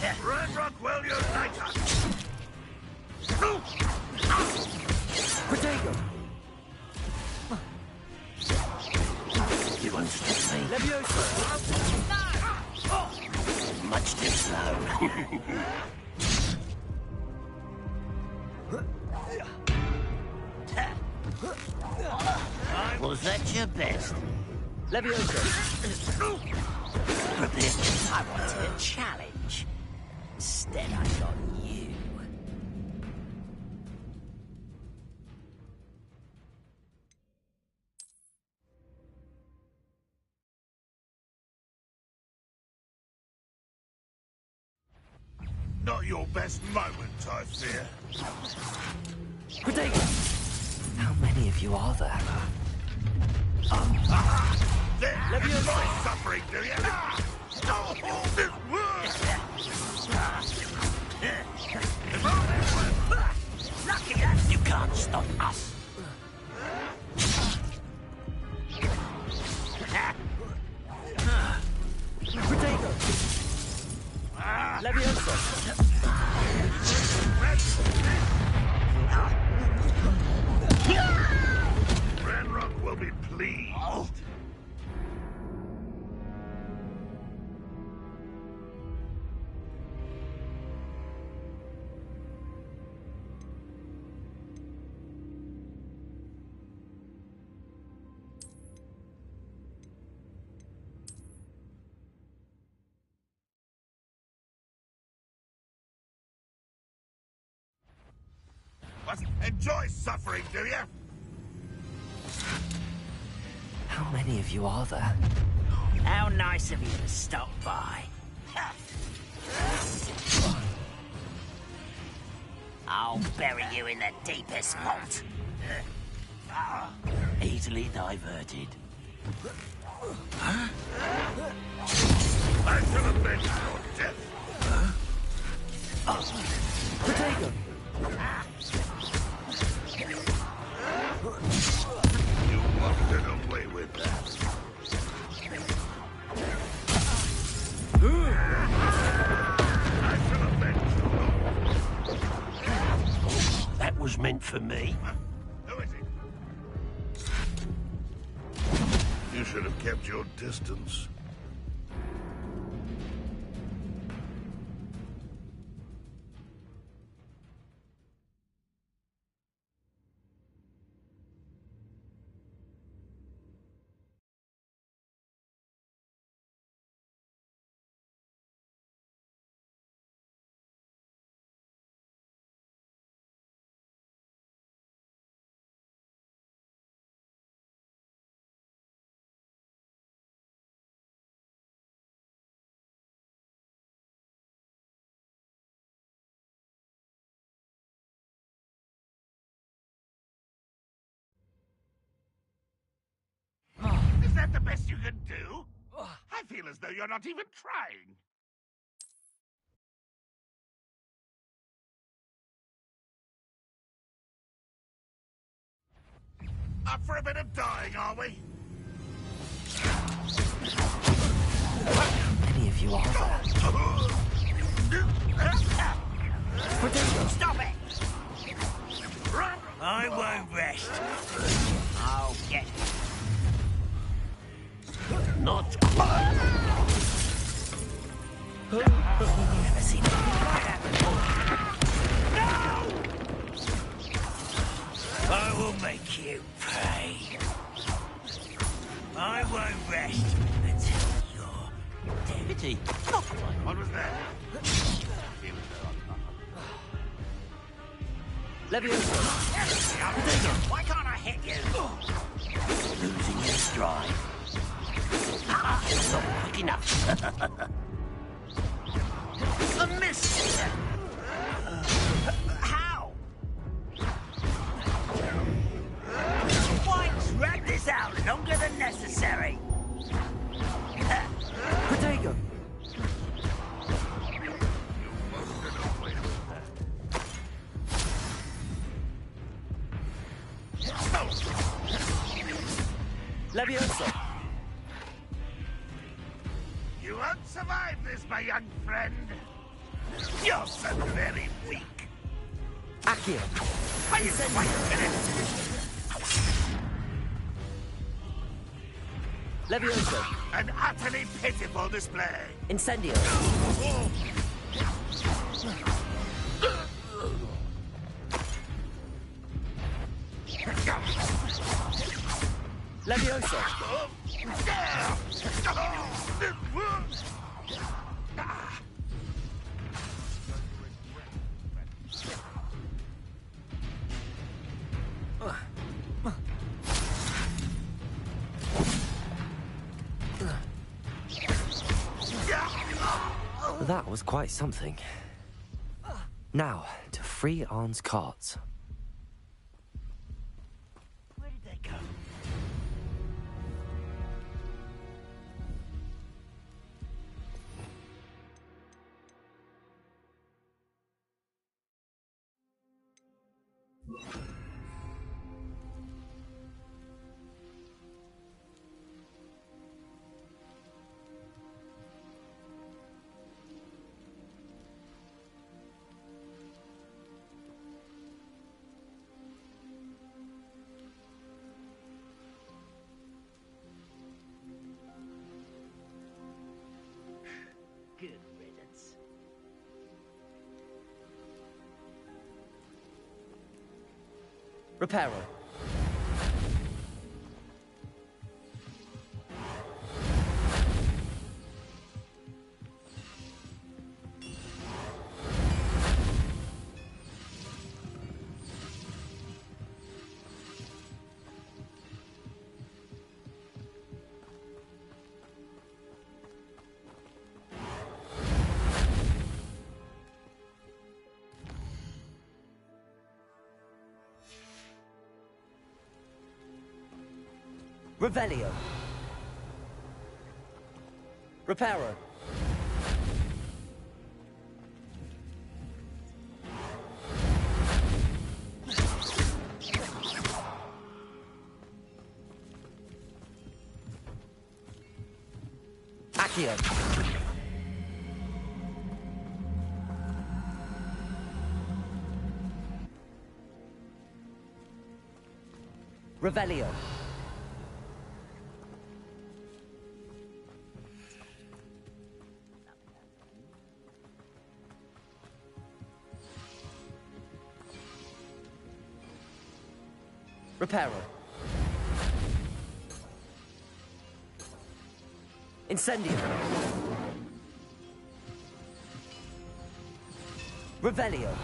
Red Rockwell Uniter! Protego! You understand me? Levioso! Much too slow. Was that your best? Levioso! I wanted a challenge. Instead, I got you. Not your best moment, I fear. Protego! How many of you are there? There, enjoy suffering, do you? Oh, this works! Lucky that you can't stop us. Protego! Levioso! Ranrock will be pleased. Enjoy suffering, do you? How many of you are there? How nice of you to stop by. I'll bury you in the deepest vault. Easily diverted. I shall avenge your death. Protego! You won't get away with that. I shall avenge you. That was meant for me. Who is it? You should have kept your distance. Is that the best you can do? I feel as though you're not even trying. Up for a bit of dying, are we? How many of you are there? Stop it! I won't rest. I'll get you. Not quite. Never seen anything like that before. No! I will make you pay. I won't rest until you're dead. Pity. What was that? Levioso! Why can't I hit you? Losing your stride. Not quick enough. A miss! How? Why drag this out longer than necessary? Protego! Levioso! You won't survive this, my young friend. You're so very weak. Accio! Are you quite finished? Levioso! An utterly pitiful display. Incendio! Levioso! That was quite something. Now, to free Arn's carts. Where did they go? Good riddance. Reparo. Revelio. Reparo. Accio. Revelio. Reparo. Incendio. Revelio.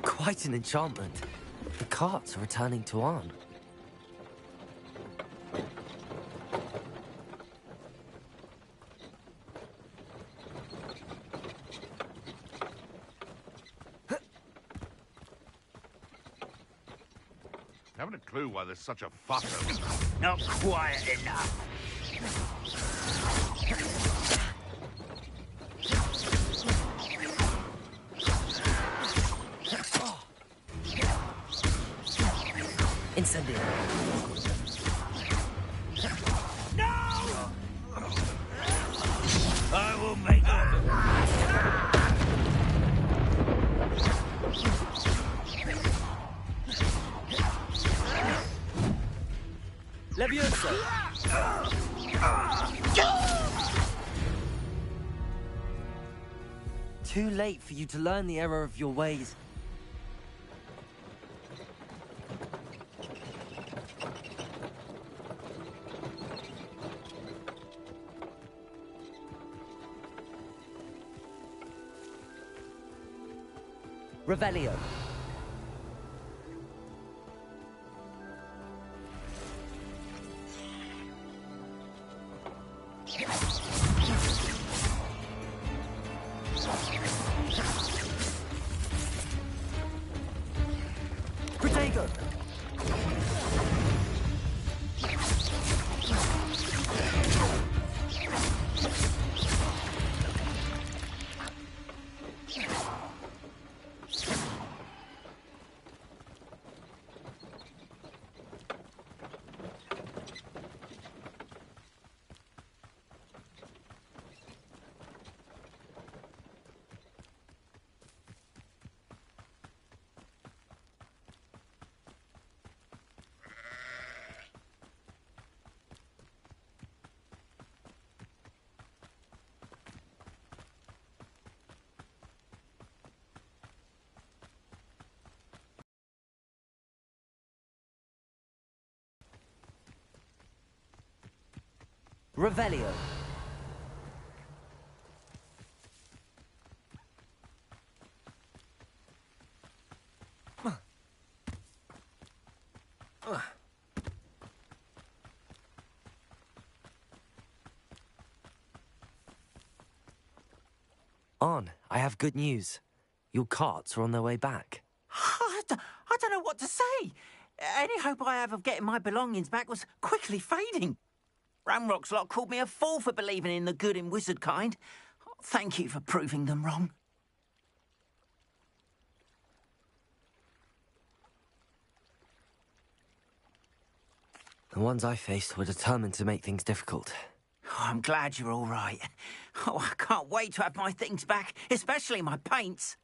Quite an enchantment. The carts are returning to Arn. Haven't a clue why there's such a fuss over. Not quiet enough. Incendio. I will make Levioso. Too late for you to learn the error of your ways. Revelio. Protego. Revelio. On, I have good news. Your carts are on their way back. I don't know what to say. Any hope I have of getting my belongings back was quickly fading. Ramrock's lot called me a fool for believing in the good in wizard kind. Thank you for proving them wrong. The ones I faced were determined to make things difficult. Oh, I'm glad you're all right. Oh, I can't wait to have my things back, especially my paints.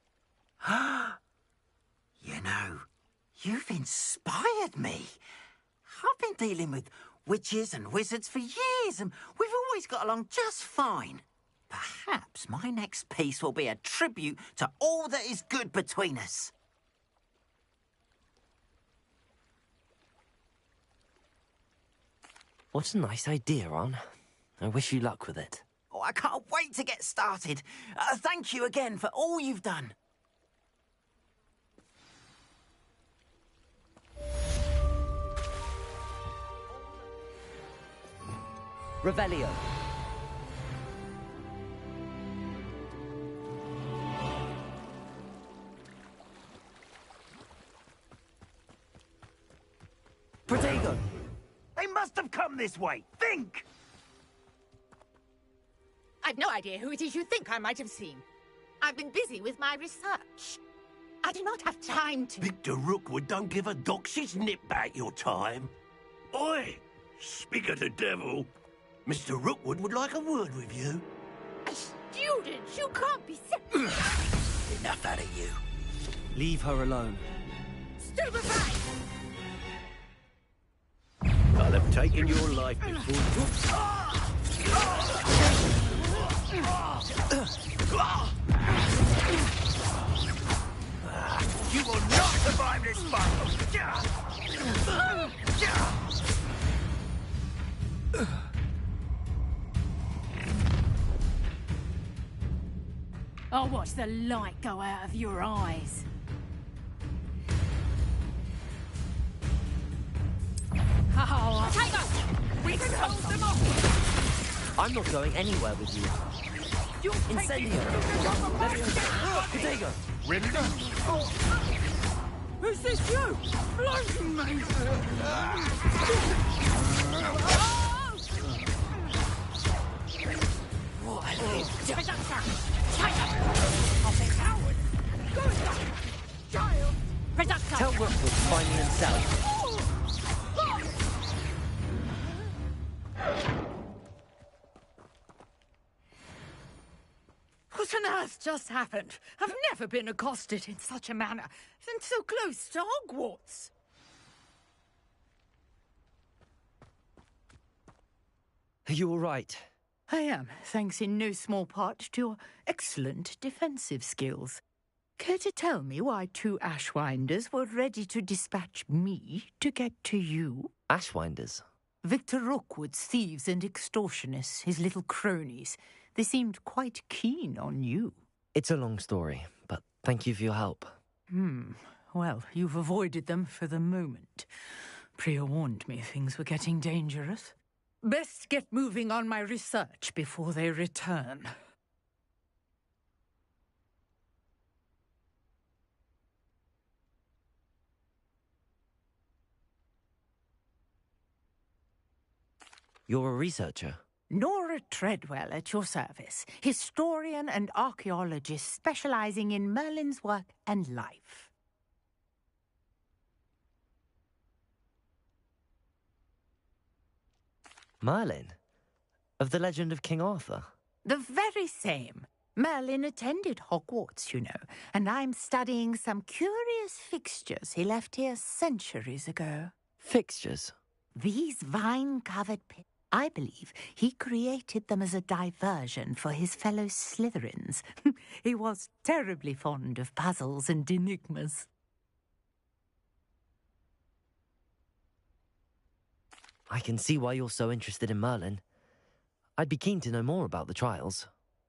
You know, you've inspired me. I've been dealing with witches and wizards for years, and we've always got along just fine. Perhaps my next piece will be a tribute to all that is good between us. What a nice idea, Ron. I wish you luck with it. Oh, I can't wait to get started. Thank you again for all you've done. Revelio. Protego! They must have come this way. Think! I've no idea who it is you think I might have seen. I've been busy with my research. I do not have time to... Victor Rookwood don't give a doxy's nip back your time. Oi! Speak of the devil. Mr. Rookwood would like a word with you. A student? You can't be... Enough out of you. Leave her alone. Stupefy! I'll have taken your life before you will not survive this fight! I'll watch the light go out of your eyes. Oh, Tiger! We can hold them off! I'm not going anywhere with you. Incendio! Protego! Ready? Who's this you? Blinding me! What a I'll say coward! Go inside! Child! Reductor! Tell Rookwood to find me himself. What on earth just happened? I've never been accosted in such a manner, and so close to Hogwarts. Are you all right? I am, thanks in no small part to your excellent defensive skills. Care to tell me why two Ashwinders were ready to dispatch me to get to you? Ashwinders? Victor Rookwood's thieves and extortionists, his little cronies. They seemed quite keen on you. It's a long story, but thank you for your help. Well, you've avoided them for the moment. Priya warned me things were getting dangerous. Best get moving on my research before they return. You're a researcher? Nora Treadwell at your service, historian and archaeologist specializing in Merlin's work and life. Merlin? Of the legend of King Arthur? The very same. Merlin attended Hogwarts, you know, and I'm studying some curious fixtures he left here centuries ago. Fixtures? These vine-covered pits. I believe he created them as a diversion for his fellow Slytherins. He was terribly fond of puzzles and enigmas. I can see why you're so interested in Merlin. I'd be keen to know more about the trials.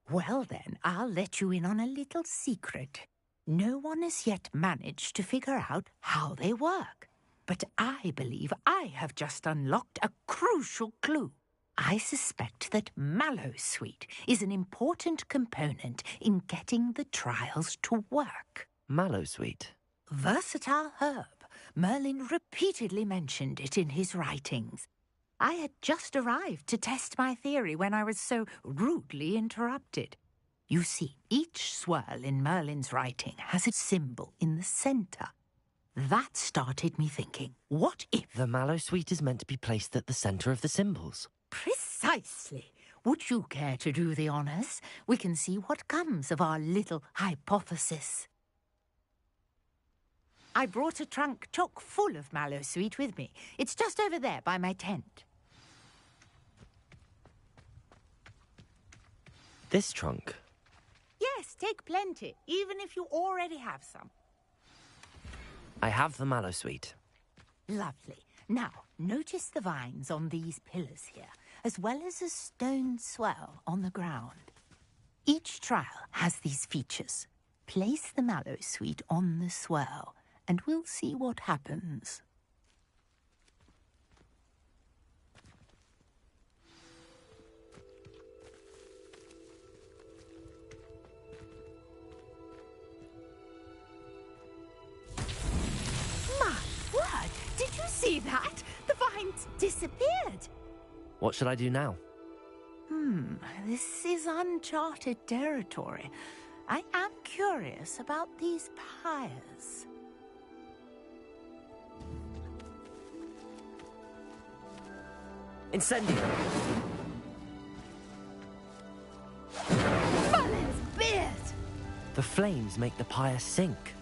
Well then, I'll let you in on a little secret. No one has yet managed to figure out how they work. But I believe I have just unlocked a crucial clue. I suspect that mallowsweet is an important component in getting the trials to work. Mallowsweet? Versatile herb. Merlin repeatedly mentioned it in his writings. I had just arrived to test my theory when I was so rudely interrupted. You see, each swirl in Merlin's writing has a symbol in the centre. That started me thinking, what if... The mallowsweet is meant to be placed at the centre of the symbols. Precisely. Would you care to do the honours? We can see what comes of our little hypothesis. I brought a trunk chock full of mallowsweet with me. It's just over there by my tent. This trunk? Yes, take plenty, even if you already have some. I have the mallowsweet. Lovely. Now, notice the vines on these pillars here, as well as a stone swell on the ground. Each trial has these features. Place the mallowsweet on the swell, and we'll see what happens. My word! Did you see that? The vines disappeared. What should I do now? This is uncharted territory. I am curious about these pyres. Incendio! Merlin's beard! The flames make the pyre sink.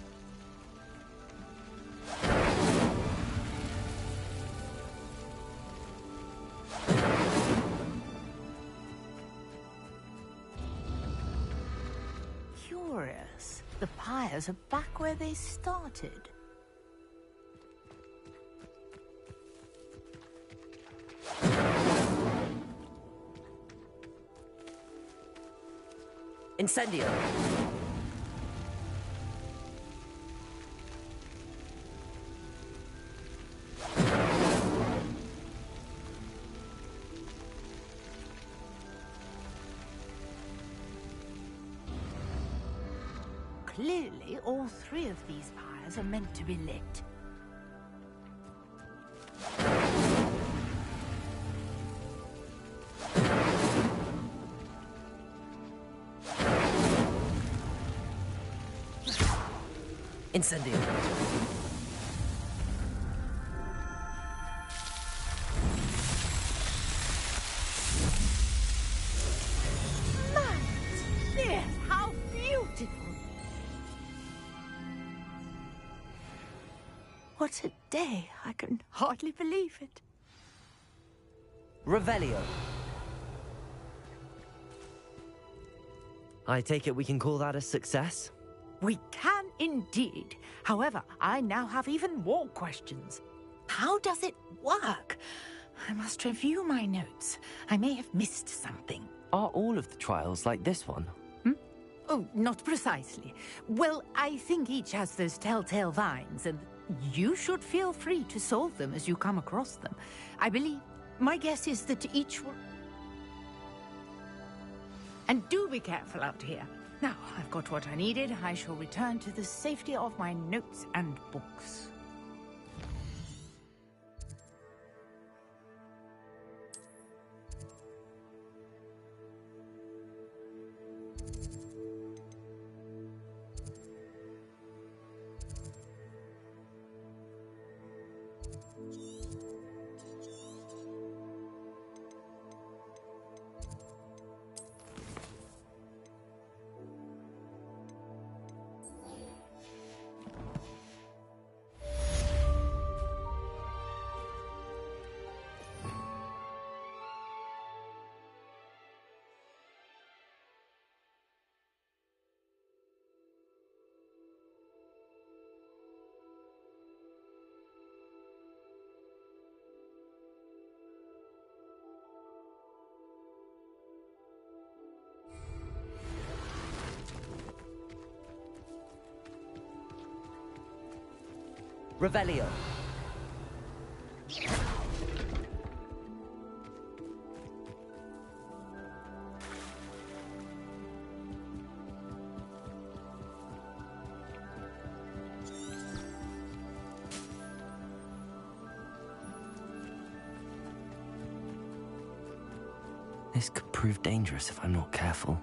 Curious. The pyres are back where they started. Incendio! Clearly, all three of these pyres are meant to be lit. Incendio! Yes, how beautiful! What a day! I can hardly believe it. Revelio! I take it we can call that a success? We can indeed. However, I now have even more questions. How does it work? I must review my notes. I may have missed something. Are all of the trials like this one? Oh, not precisely. Well, I think each has those telltale vines, and you should feel free to solve them as you come across them. I believe... my guess is that each will... And do be careful out here. Now, I've got what I needed. I shall return to the safety of my notes and books. Revelio. This could prove dangerous if I'm not careful.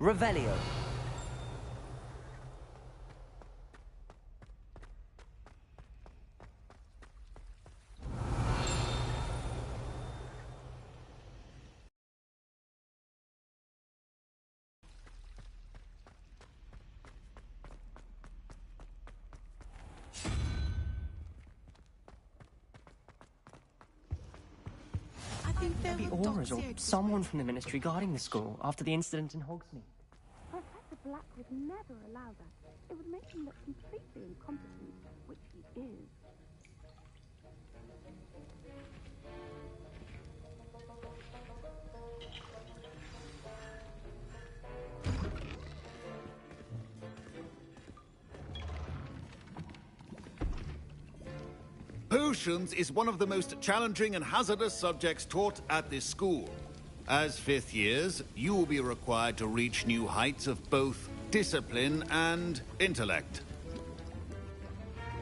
Revelio. Maybe Aura's or someone from the Ministry guarding the school after the incident in Hogsmeade. Professor Black would never allow that. It would make him look completely incompetent, which he is. Potions is one of the most challenging and hazardous subjects taught at this school. As fifth years, you will be required to reach new heights of both discipline and intellect.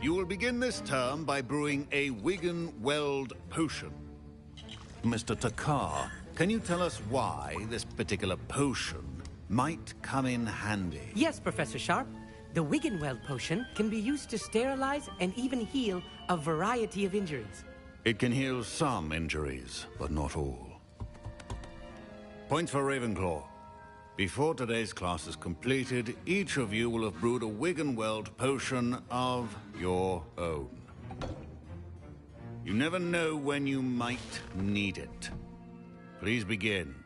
You will begin this term by brewing a Wigan-Weld potion. Mr. Takar, can you tell us why this particular potion might come in handy? Yes, Professor Sharp. The Wigan-Weld potion can be used to sterilize and even heal a variety of injuries. It can heal some injuries, but not all. Point for Ravenclaw. Before today's class is completed, each of you will have brewed a Wigan-Weld potion of your own. You never know when you might need it. Please begin.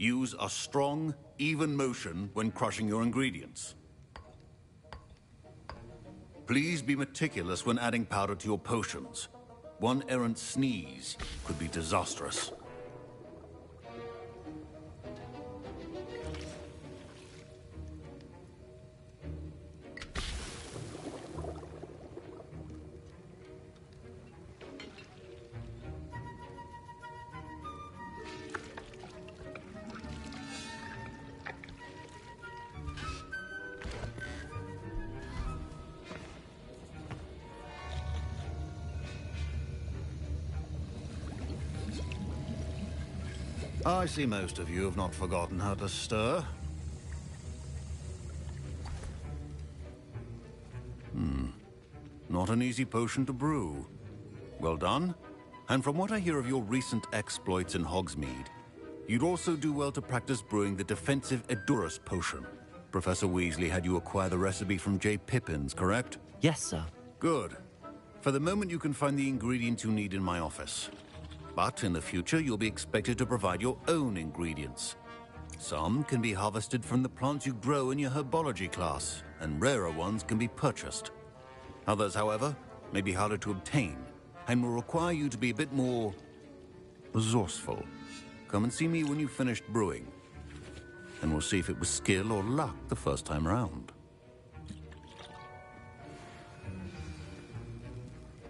Use a strong, even motion when crushing your ingredients. Please be meticulous when adding powder to your potions. One errant sneeze could be disastrous. I see most of you have not forgotten how to stir. Not an easy potion to brew. Well done. And from what I hear of your recent exploits in Hogsmeade, you'd also do well to practice brewing the defensive Edurus potion. Professor Weasley had you acquire the recipe from J. Pippin's, correct? Yes, sir. Good. For the moment, you can find the ingredients you need in my office. But in the future, you'll be expected to provide your own ingredients. Some can be harvested from the plants you grow in your herbology class, and rarer ones can be purchased. Others, however, may be harder to obtain, and will require you to be a bit more resourceful. Come and see me when you've finished brewing, and we'll see if it was skill or luck the first time round.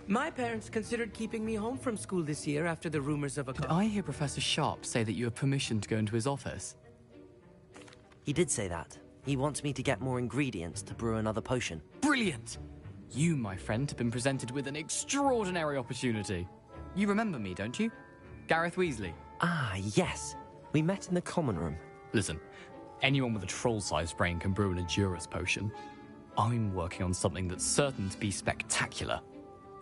My parents considered keeping me home from school this year after the rumors of a... Did I hear Professor Sharp say that you have permission to go into his office? He did say that. He wants me to get more ingredients to brew another potion. Brilliant! You, my friend, have been presented with an extraordinary opportunity. You remember me, don't you? Gareth Weasley. Ah, yes. We met in the common room. Listen, anyone with a troll-sized brain can brew an Edurus potion. I'm working on something that's certain to be spectacular.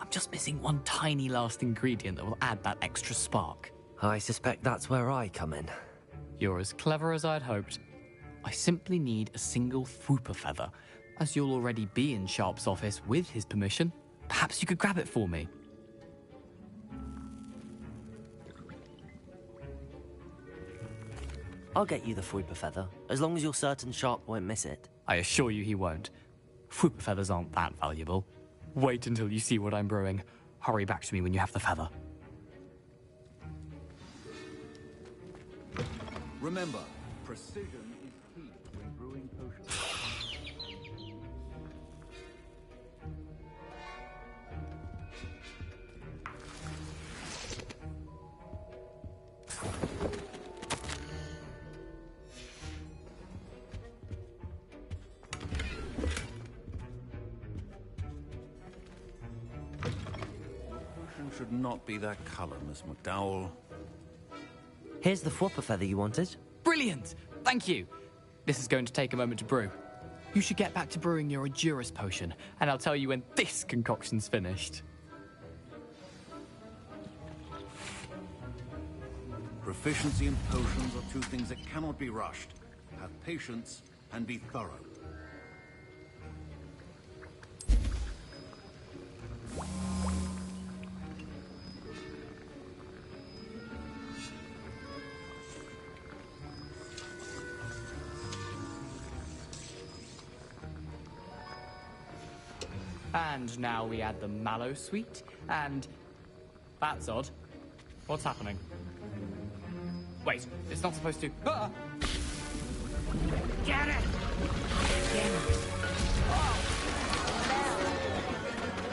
I'm just missing one tiny last ingredient that will add that extra spark. I suspect that's where I come in. You're as clever as I'd hoped. I simply need a single Fwooper feather. As you'll already be in Sharp's office with his permission, perhaps you could grab it for me. I'll get you the Fwooper feather, as long as you're certain Sharp won't miss it. I assure you he won't. Fwooper feathers aren't that valuable. Wait until you see what I'm brewing. Hurry back to me when you have the feather. Remember, precision is key when brewing potions. Should not be that color, Miss McDowell. Here's the Fwooper feather you wanted. Brilliant! Thank you! This is going to take a moment to brew. You should get back to brewing your Edurus potion, and I'll tell you when this concoction's finished. Proficiency in potions are two things that cannot be rushed. Have patience and be thorough. And now we add the mallow sweet, and... That's odd. What's happening? Wait, it's not supposed to... Ah! Get it! Oh!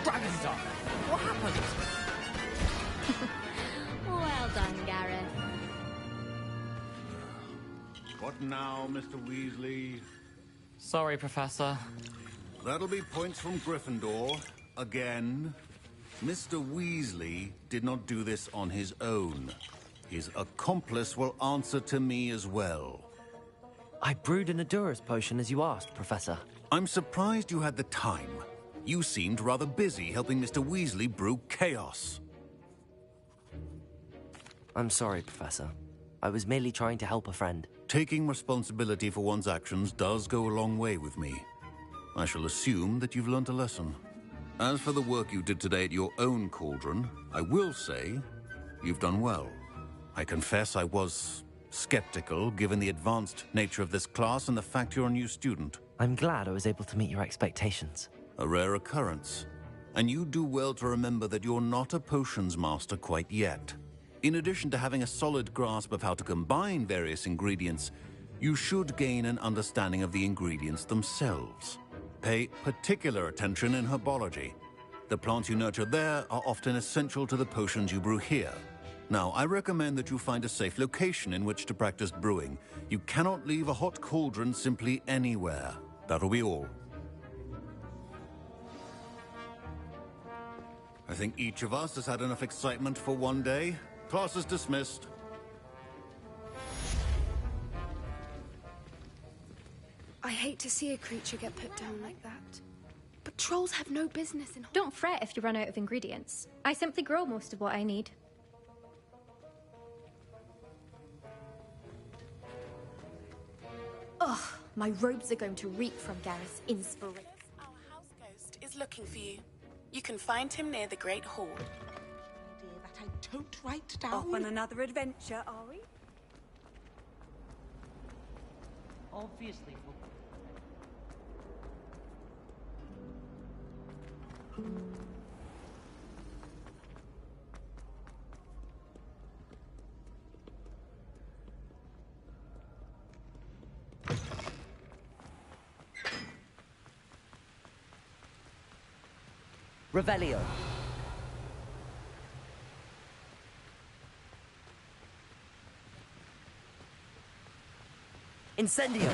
Dragon's up! What happened? Well done, Gareth. What now, Mr. Weasley? Sorry, Professor. That'll be points from Gryffindor. Again. Mr. Weasley did not do this on his own. His accomplice will answer to me as well. I brewed an Edurus potion as you asked, Professor. I'm surprised you had the time. You seemed rather busy helping Mr. Weasley brew chaos. I'm sorry, Professor. I was merely trying to help a friend. Taking responsibility for one's actions does go a long way with me. I shall assume that you've learnt a lesson. As for the work you did today at your own cauldron, I will say you've done well. I confess I was skeptical given the advanced nature of this class and the fact you're a new student. I'm glad I was able to meet your expectations. A rare occurrence. And you do well to remember that you're not a potions master quite yet. In addition to having a solid grasp of how to combine various ingredients, you should gain an understanding of the ingredients themselves. Pay particular attention in herbology. The plants you nurture there are often essential to the potions you brew here. Now, I recommend that you find a safe location in which to practice brewing. You cannot leave a hot cauldron simply anywhere. That'll be all. I think each of us has had enough excitement for one day. Class is dismissed. I hate to see a creature get put down like that. But trolls have no business in... Don't fret if you run out of ingredients. I simply grow most of what I need. Ugh, my robes are going to reek from Gareth's inspiration. Our house ghost is looking for you. You can find him near the Great Hall. Idea that I don't write down. Off on another adventure, are we? Obviously. Revelio. Incendio.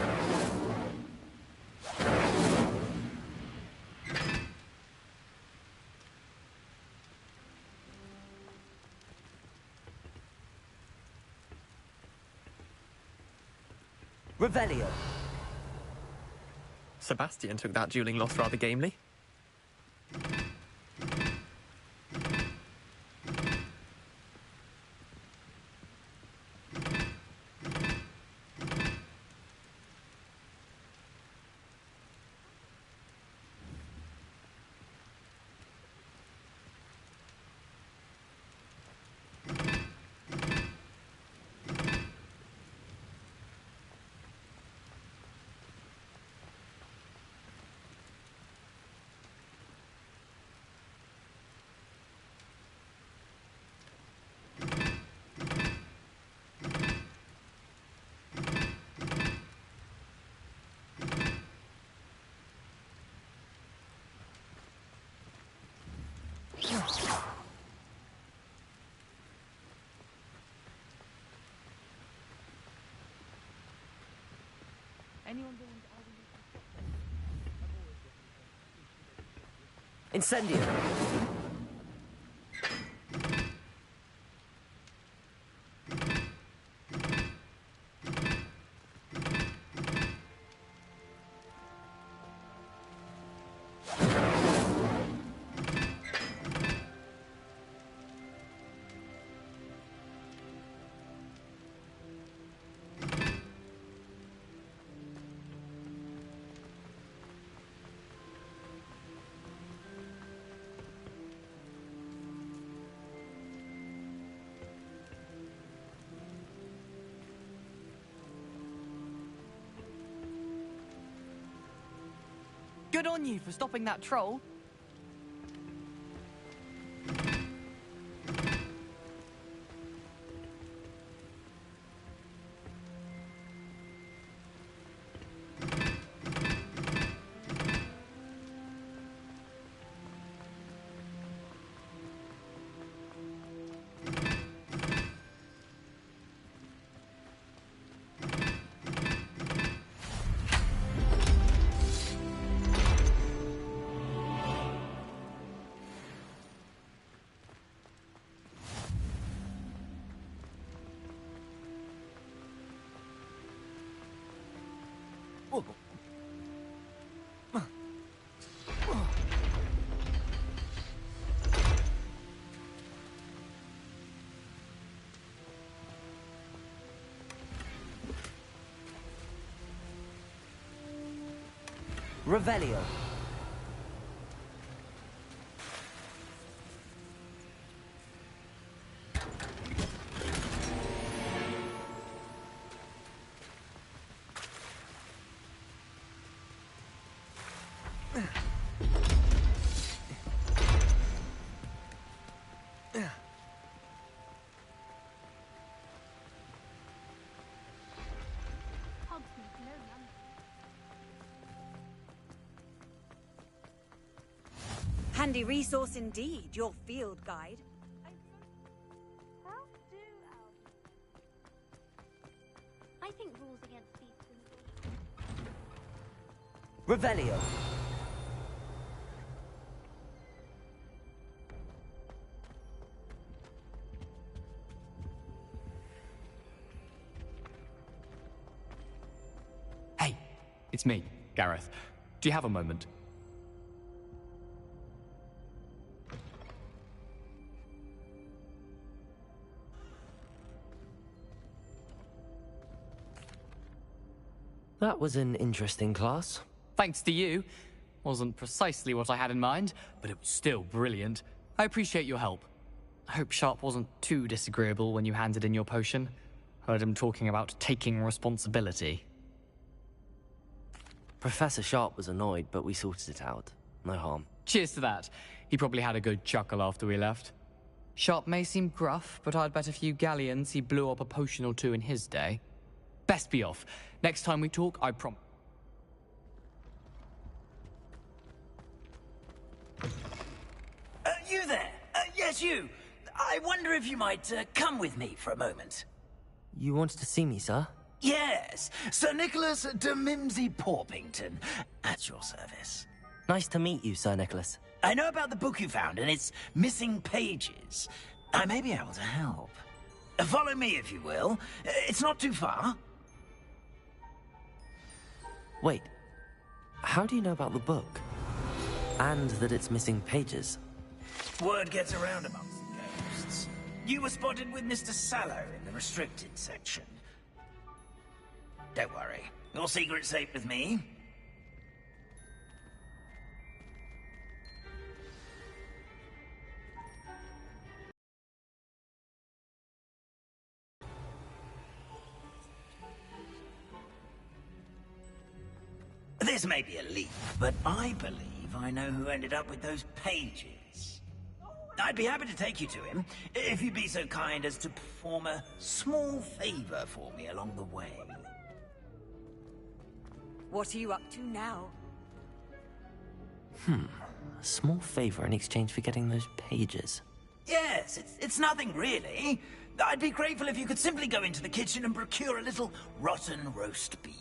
Revelio. Sebastian took that dueling loss rather gamely. Anyone going to... Incendio. Good on you for stopping that troll. Revelio. Handy resource indeed, your field guide. I think rules against thieves. Revelio. Hey, it's me, Gareth. Do you have a moment? That was an interesting class. Thanks to you. Wasn't precisely what I had in mind, but it was still brilliant. I appreciate your help. I hope Sharp wasn't too disagreeable when you handed in your potion. Heard him talking about taking responsibility. Professor Sharp was annoyed, but we sorted it out. No harm. Cheers to that. He probably had a good chuckle after we left. Sharp may seem gruff, but I'd bet a few galleons he blew up a potion or two in his day. Best be off. Next time we talk, I promise. You there? Yes, you. I wonder if you might come with me for a moment. You wanted to see me, sir? Yes, Sir Nicholas de Mimsy Porpington, at your service. Nice to meet you, Sir Nicholas. I know about the book you found and its missing pages. I may be able to help. Follow me, if you will. It's not too far. Wait, how do you know about the book? And that it's missing pages? Word gets around amongst the ghosts. You were spotted with Mr. Sallow in the restricted section. Don't worry, your secret's safe with me. This may be a leap, but I believe I know who ended up with those pages. I'd be happy to take you to him, if you'd be so kind as to perform a small favor for me along the way. What are you up to now? A small favor in exchange for getting those pages. Yes, it's nothing really. I'd be grateful if you could simply go into the kitchen and procure a little rotten roast beef.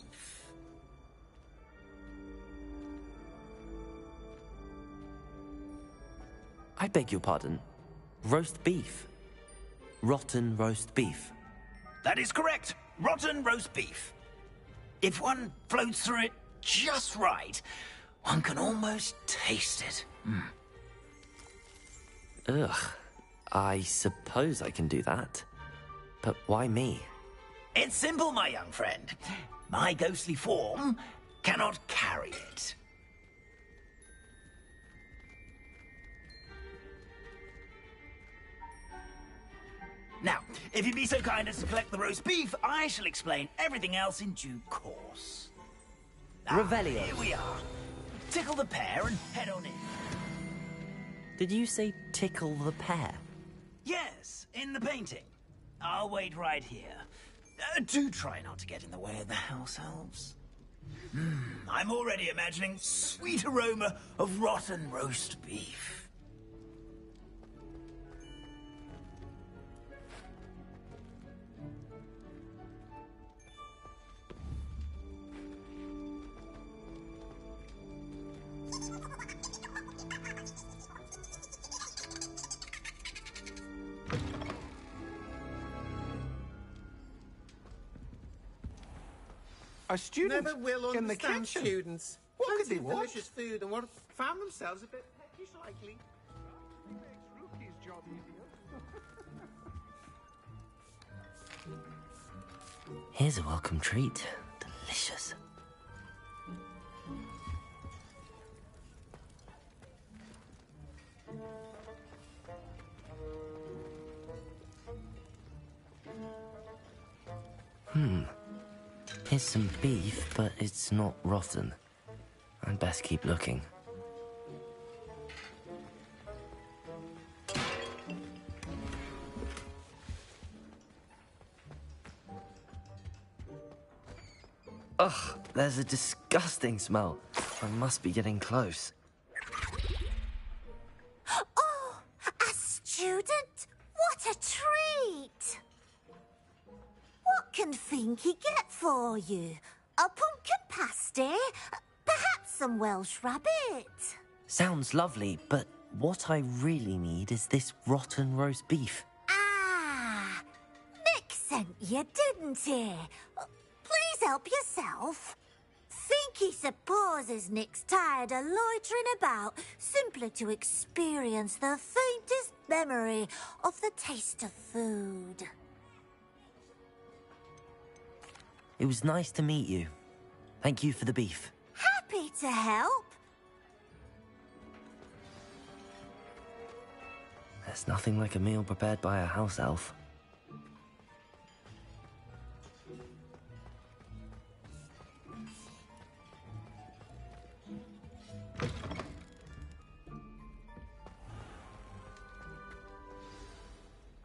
I beg your pardon. Roast beef. Rotten roast beef. That is correct. Rotten roast beef. If one floats through it just right, one can almost taste it. Ugh. I suppose I can do that. But why me? It's simple, my young friend. My ghostly form cannot carry it. Now, if you'd be so kind as to collect the roast beef, I shall explain everything else in due course. Revelio. Here we are. Tickle the pear and head on in. Did you say tickle the pear? Yes, in the painting. I'll wait right here. Do try not to get in the way of the house elves. I'm already imagining sweet aroma of rotten roast beef. A student Never will in the understand kitchen. students. What could Plenty they of want? delicious food and what found themselves a bit peckish likely. Rookie's job easier. Here's a welcome treat. Delicious. Here's some beef, but it's not rotten. I'd best keep looking. Ugh, there's a disgusting smell. I must be getting close. Oh, a student? What a treat! What can Finky get for you? A pumpkin pasty? Perhaps some Welsh rabbit? Sounds lovely, but what I really need is this rotten roast beef. Ah, Nick sent you, didn't he? Please help yourself. Finky supposes Nick's tired of loitering about simply to experience the faintest memory of the taste of food. It was nice to meet you. Thank you for the beef. Happy to help. There's nothing like a meal prepared by a house elf.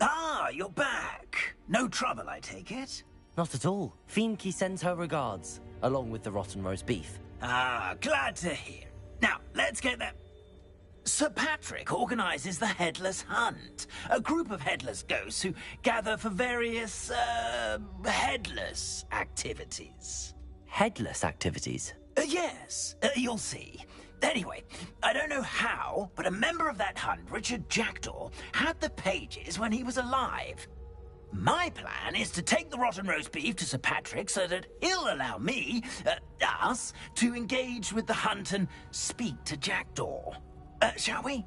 Ah, you're back. No trouble, I take it? Not at all. Fienke sends her regards, along with the rotten roast beef. Ah, glad to hear. Now, let's get that. Sir Patrick organises the Headless Hunt, a group of headless ghosts who gather for various, headless activities. Headless activities? Yes, you'll see. Anyway, I don't know how, but a member of that hunt, Richard Jackdaw, had the pages when he was alive. My plan is to take the rotten roast beef to Sir Patrick so that he'll allow me, us, to engage with the hunt and speak to Jackdaw. Shall we?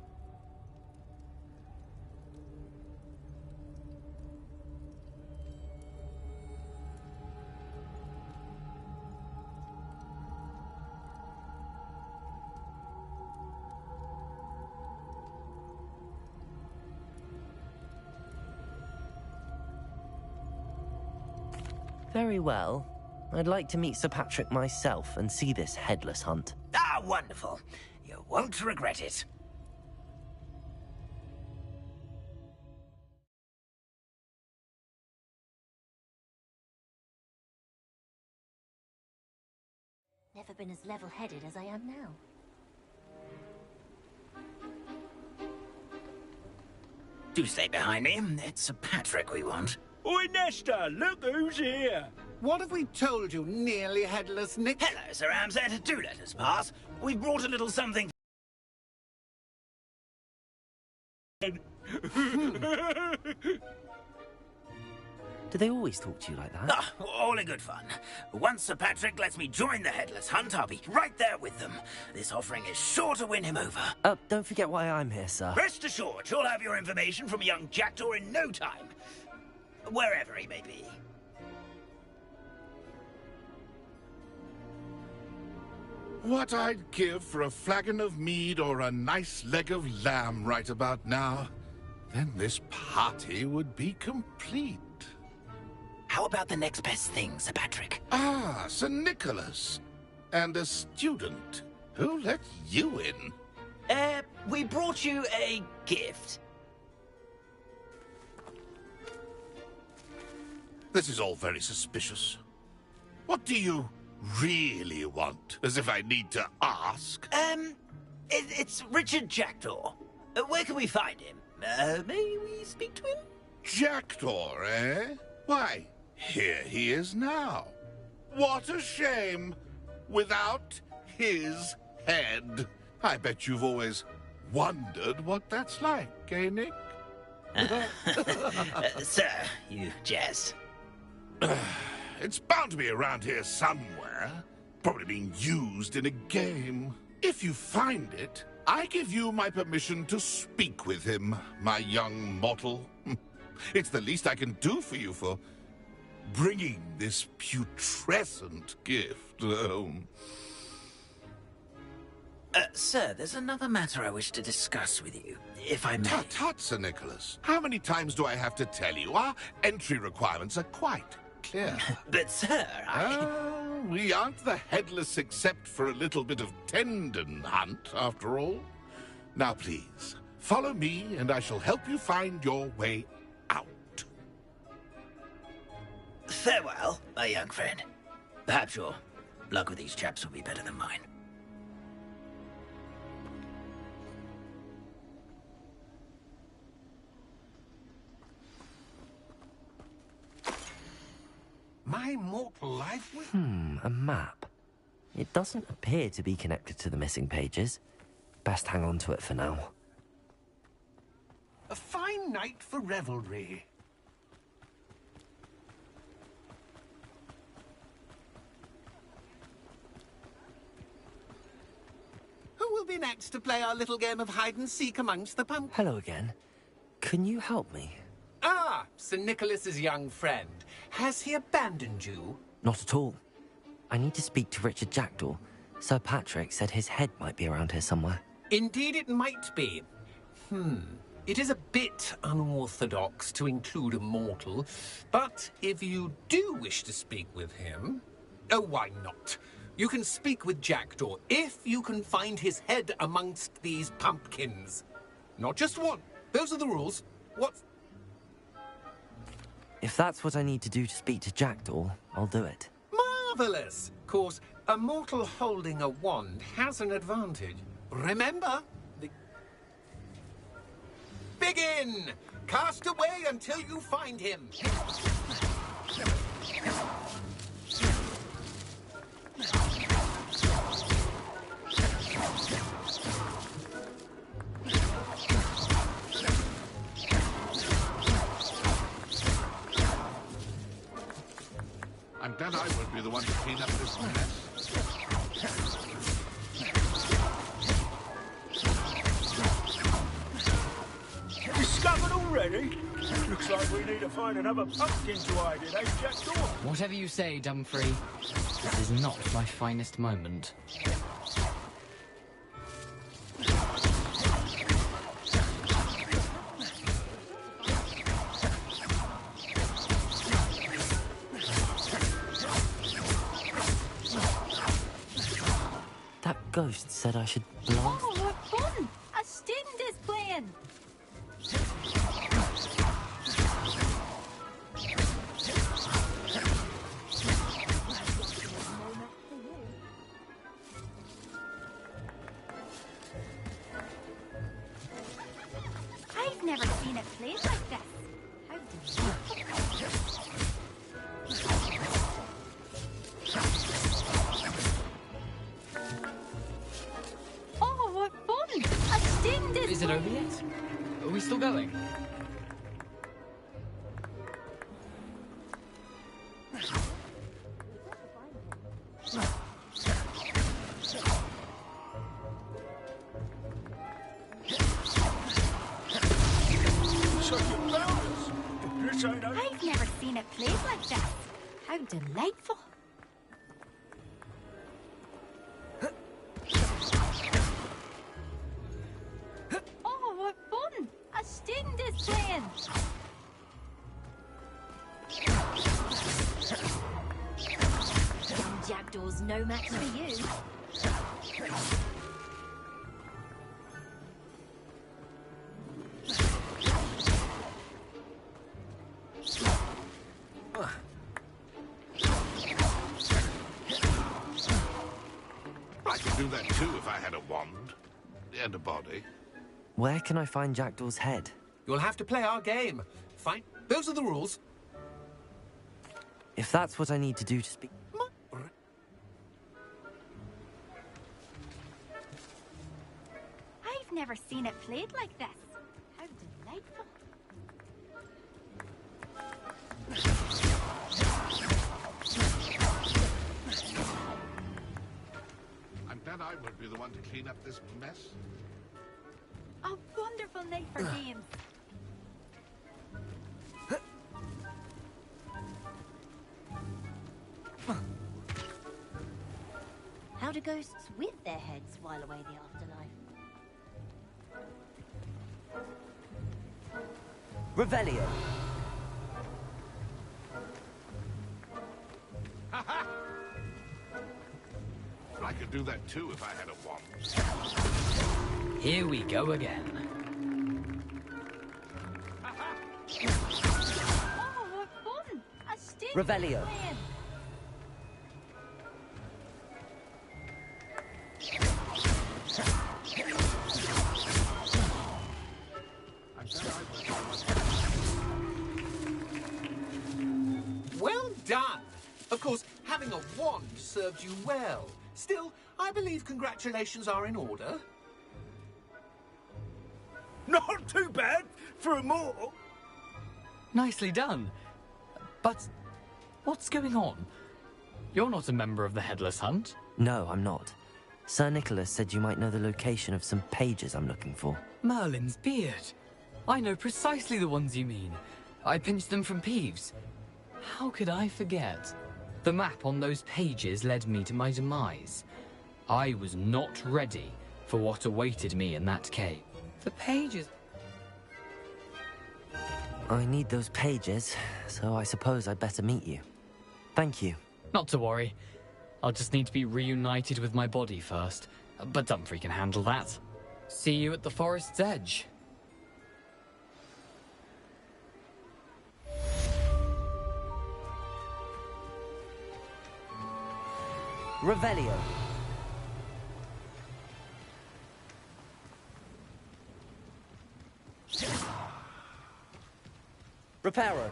Very well. I'd like to meet Sir Patrick myself and see this headless hunt. Ah, wonderful. You won't regret it. Never been as level-headed as I am now. Do stay behind me. It's Sir Patrick we want. Oi, Nesta, look who's here. What have we told you, nearly headless Nick? Hello, Sir Ramsett. Do let us pass. We've brought a little something. Do they always talk to you like that? Ah, all in good fun. Once Sir Patrick lets me join the Headless Hunt, I'll be right there with them. This offering is sure to win him over. Don't forget why I'm here, sir. Rest assured, you'll have your information from a young Jackdaw in no time. Wherever he may be. What I'd give for a flagon of mead or a nice leg of lamb right about now. Then this party would be complete. How about the next best thing, Sir Patrick? Ah, Sir Nicholas. And a student. Who let you in? We brought you a gift. This is all very suspicious. What do you really want? As if I need to ask. It's Richard Jackdaw. Where can we find him? May we speak to him? Jackdaw, eh? Why, here he is now. What a shame. Without his head. I bet you've always wondered what that's like, eh, Nick? Sir, you jest. It's bound to be around here somewhere. Probably being used in a game. If you find it, I give you my permission to speak with him, my young mortal. It's the least I can do for you for bringing this putrescent gift home. Sir, there's another matter I wish to discuss with you, if I may. Tut, Sir Nicholas. How many times do I have to tell you? Our entry requirements are quite clear. But, sir, we aren't the headless except for a little bit of tendon hunt, after all. Now, please, follow me, and I shall help you find your way out. Farewell, my young friend. Perhaps you're Luck with these chaps will be better than mine. My mortal life was... A map. It doesn't appear to be connected to the missing pages. Best hang on to it for now. A fine night for revelry. Who will be next to play our little game of hide-and-seek amongst the pumpkins? Hello again. Can you help me? Ah, Sir Nicholas's young friend. Has he abandoned you? Not at all. I need to speak to Richard Jackdaw. Sir Patrick said his head might be around here somewhere. Indeed it might be. It is a bit unorthodox to include a mortal, but if you do wish to speak with him... Oh, why not? You can speak with Jackdaw if you can find his head amongst these pumpkins. Not just one. Those are the rules. What? If that's what I need to do to speak to Jackdaw, I'll do it. Marvellous! Of course, a mortal holding a wand has an advantage. Remember, Begin! Cast away until you find him. I'm glad I won't be the one to clean up this mess. Discovered already? Looks like we need to find another pumpkin to hide in, eh, Jackdaw? Whatever you say, Dumfrey. This is not my finest moment. That ghost said I should blast. Oh, what fun! A student is playing! I've never seen it played like this. How Oh, what fun! A student is Is it over yet? Are we still going? So you found us. This ain't over. I've never seen it played like this. How delightful. Oh, what fun! A student is playing! Young Jackdaw's no match for you. I could do that too if I had a wand and a body. Where can I find Jackdaw's head? You'll have to play our game. Fine. Those are the rules. If that's what I need to do to speak... I've never seen it played like this. How delightful. I'm glad I won't be the one to clean up this mess. A wonderful night for games. How do ghosts with their heads while away the afterlife? Revelio. I could do that too if I had a wand. Here we go again. Oh, what fun! A student Revelio. is playing! done. Of course, having a wand served you well. Still, I believe congratulations are in order. Not too bad for a mortal. Nicely done. But what's going on? You're not a member of the Headless Hunt. No, I'm not. Sir Nicholas said you might know the location of some pages I'm looking for. Merlin's beard. I know precisely the ones you mean. I pinched them from Peeves. How could I forget? The map on those pages led me to my demise. I was not ready for what awaited me in that cave. The pages... I need those pages, so I suppose I'd better meet you. Thank you. Not to worry. I'll just need to be reunited with my body first. But Dumfries can handle that. See you at the forest's edge. Revelio. Reparo.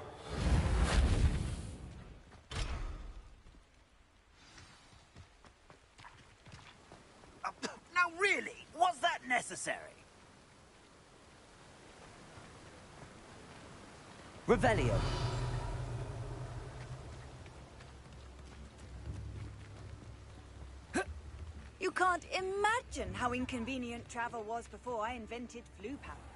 Now really, was that necessary? Revelio. You can't imagine how inconvenient travel was before I invented flu powder.